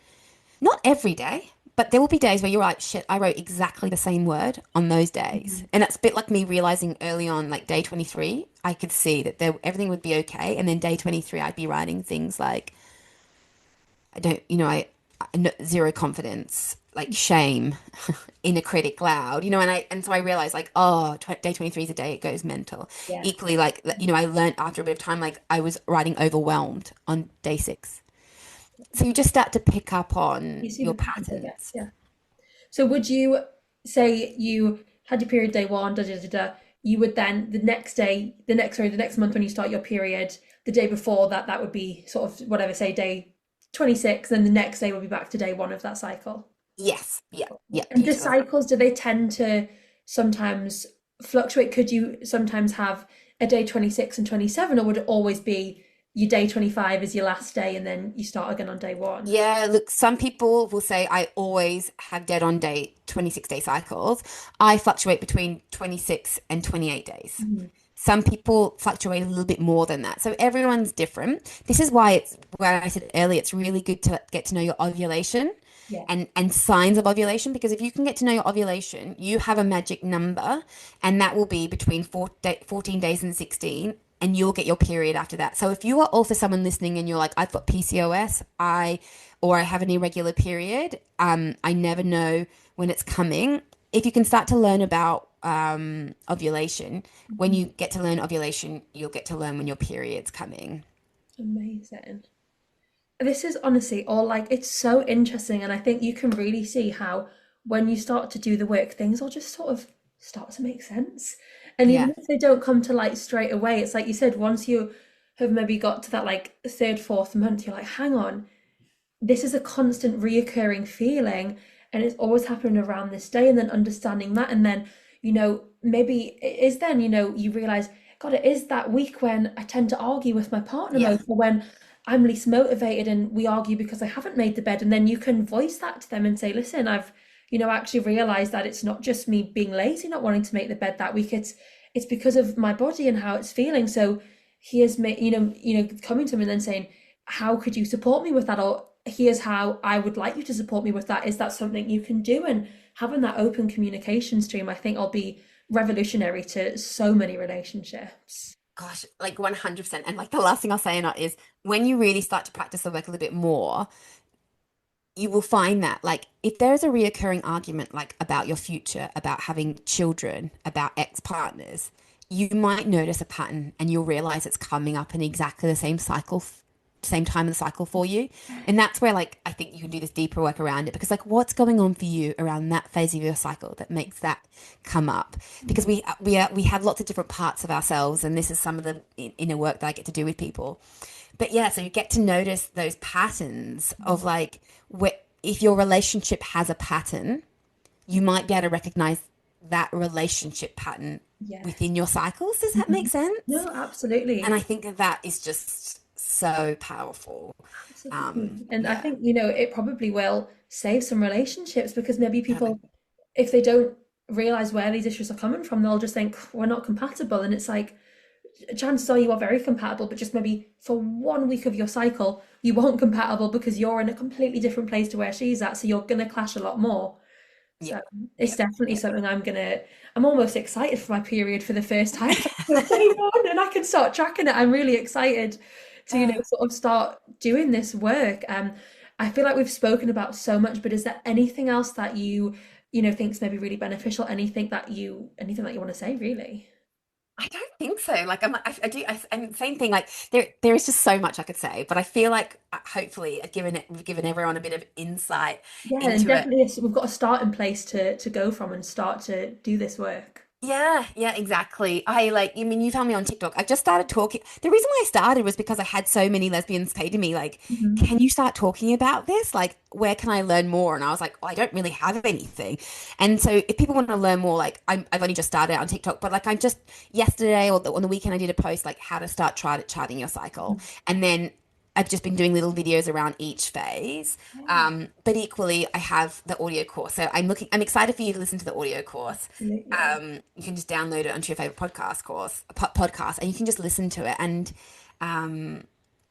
not every day, but there will be days where you're like, shit, I wrote exactly the same word on those days. Mhm. And it's a bit like me realizing early on, like day 23, I could see that everything would be okay. And then day 23, I'd be writing things like, I don't, zero confidence, like shame, inner critic loud, and so I realized like, oh, day 23 is a day it goes mental. Yeah. Equally, like, I learned after a bit of time, like I was writing overwhelmed on day 6. So you just start to pick up on You see the your patterns, I guess. patterns. Yeah. So would you say you had your period day one, da da da da, you would then the next day, the next month when you start your period, the day before that, that would be sort of whatever, say day 26, then the next day would be back to day one of that cycle. Yes, yeah, yeah, And the totally. cycles, do they tend to sometimes fluctuate? Could you sometimes have a day 26 and 27, or would it always be your day 25 is your last day and then you start again on day one? Yeah, look, some people will say I always have dead on day 26-day cycles. I fluctuate between 26 and 28 days. Mhm. Some people fluctuate a little bit more than that. So everyone's different. This is why it's where I said earlier, it's really good to get to know your ovulation Yeah. and signs of ovulation, because if you can get to know your ovulation, you have a magic number, and that will be between 14 days and 16, and you'll get your period after that. So if you are also someone listening and you're like, I've got PCOS, or I have an irregular period, I never know when it's coming. If you can start to learn about ovulation, when you get to learn ovulation, you'll get to learn when your period's coming. Amazing. This is honestly all like it's so interesting, and I think you can really see how when you start to do the work, things will just sort of start to make sense. And Yeah, even if they don't come to light straight away, it's like you said, once you have maybe got to that like third, fourth month, you're like, hang on, this is a constant reoccurring feeling and it's always happening around this day, and then understanding that, and then maybe it is then you realize, god, it is that week when I tend to argue with my partner yeah, most, or when I'm least motivated and we argue because I haven't made the bed. And then you can voice that to them and say, listen, I've actually realized that it's not just me being lazy not wanting to make the bed that week, it's because of my body and how it's feeling. So here's me, coming to him and then saying, how could you support me with that? Or here's how I would like you to support me with that. Is that something you can do? And having that open communication stream, I think, will be revolutionary to so many relationships. gosh, like 100%. And like the last thing I'll say on it is when you really start to practice the work a little bit more, you will find that like if there's a reoccurring argument like about your future, about having children, about ex-partners, you might notice a pattern and you'll realize it's coming up in exactly the same cycle, same time in the cycle for you. And that's where like I think you can do this deeper work around it because like what's going on for you around that phase of your cycle that makes that come up? Because we have lots of different parts of ourselves, and this is some of the inner work that I get to do with people. But yeah, so you get to notice those patterns of like if your relationship has a pattern, you might be able to recognize that relationship pattern Yeah. within your cycles. Does that make Mhm. sense? No, And absolutely. I think that that is just so powerful. Absolutely. And I Yeah, think, it probably will save some relationships, because maybe totally. people, if they don't realize where these issues are coming from, they'll just think we're not compatible. And it's like, chances are you are very compatible, but just maybe for 1 week of your cycle, you aren't compatible because you're in a completely different place to where she's at. So you're going to clash a lot more. So Yep, it's yep, definitely yep. something I'm almost excited for my period for the first time. Day one, and I can start tracking it. I'm really excited to, sort of start doing this work. I feel like we've spoken about so much, but is there anything else that think's maybe really beneficial? Anything that you want to say, really? I don't think so. Like I do. And same thing. Like there is just so much I could say, but I feel like hopefully we've given everyone a bit of insight Yeah, and into it. definitely we've got a starting place to go from and start to do this work. Yeah, yeah, exactly. I like, you mean you found me on TikTok. I just started talking. The reason why I started was because I had so many lesbians say to me, like, Mhm. can you start talking about this? Like, where can I learn more? And I was like, oh, I don't really have anything. And so if people want to learn more, like, I've only just started on TikTok, but like, I just yesterday or on the weekend, I did a post like how to start charting your cycle. And then I've just been doing little videos around each phase. Yeah, But equally, I have the audio course. So I'm excited for you to listen to the audio course. absolutely. You can just download it onto your favorite podcast, and you can just listen to it. And um,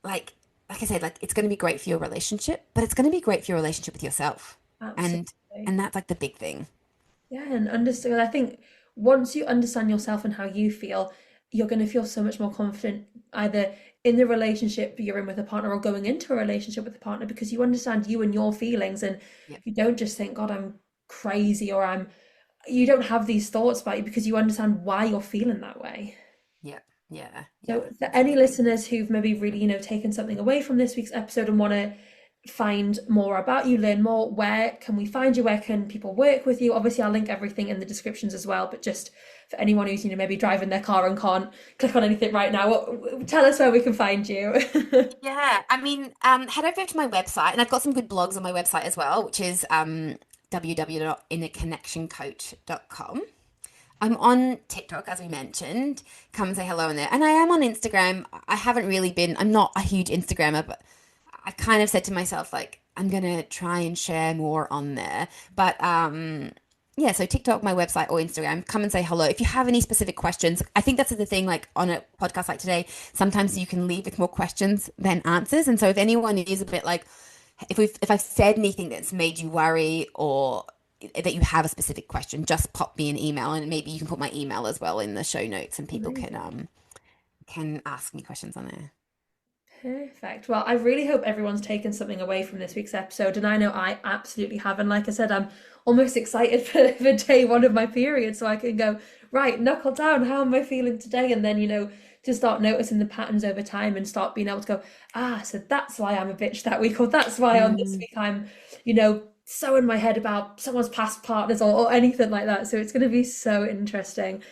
like like I said, like it's going to be great for your relationship, but it's going to be great for your relationship with yourself, and Absolutely. and that's like the big thing. Yeah, and understand. I think once you understand yourself and how you feel, you're going to feel so much more confident either in the relationship you're in with a partner or going into a relationship with a partner, because you understand you and your feelings, and Yep, you don't just think, God, I'm crazy, or you don't have these thoughts about you because you understand why you're feeling that way. yep, yeah, yeah, So, for any absolutely. listeners who've maybe really, taken something away from this week's episode and want to find more about you, learn more, where can we find you? Where can people work with you? Obviously, I'll link everything in the descriptions as well, but just for anyone who's, maybe driving their car and can't click on anything right now, tell us where we can find you. Yeah, I mean, head over to my website, and I've got some good blogs on my website as well, which is www.innerconnectioncoach.com. I'm on TikTok, as we mentioned. Come and say hello in there. And I am on Instagram. I haven't really been, I'm not a huge Instagrammer, but I kind of said to myself, like, I'm gonna try and share more on there. But yeah, so TikTok, my website, or Instagram, come and say hello. If you have any specific questions, I think that's the thing, like on a podcast like today, sometimes you can leave with more questions than answers. And so if anyone is a bit like, if I've said anything that's made you worry or that you have a specific question, just pop me an email, and maybe you can put my email as well in the show notes, and people Amazing. can ask me questions on there. Perfect. Well, I really hope everyone's taken something away from this week's episode, and I know I absolutely have. And like I said, I'm almost excited for day one of my period, so I can go, right, knuckle down, how am I feeling today? And then, to start noticing the patterns over time and start being able to go, so that's why I'm a bitch that week, or that's why on this Mm, week I'm, so in my head about someone's past partners or anything like that. So it's going to be so interesting.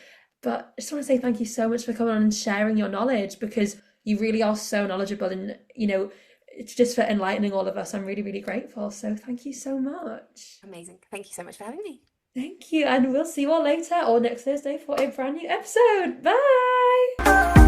But I just want to say thank you so much for coming on and sharing your knowledge, because you really are so knowledgeable, and it's just for enlightening all of us. I'm really, really grateful. So thank you so much. amazing. Thank you so much for having me. Thank you. And we'll see you all later or next Thursday for a brand new episode. Bye.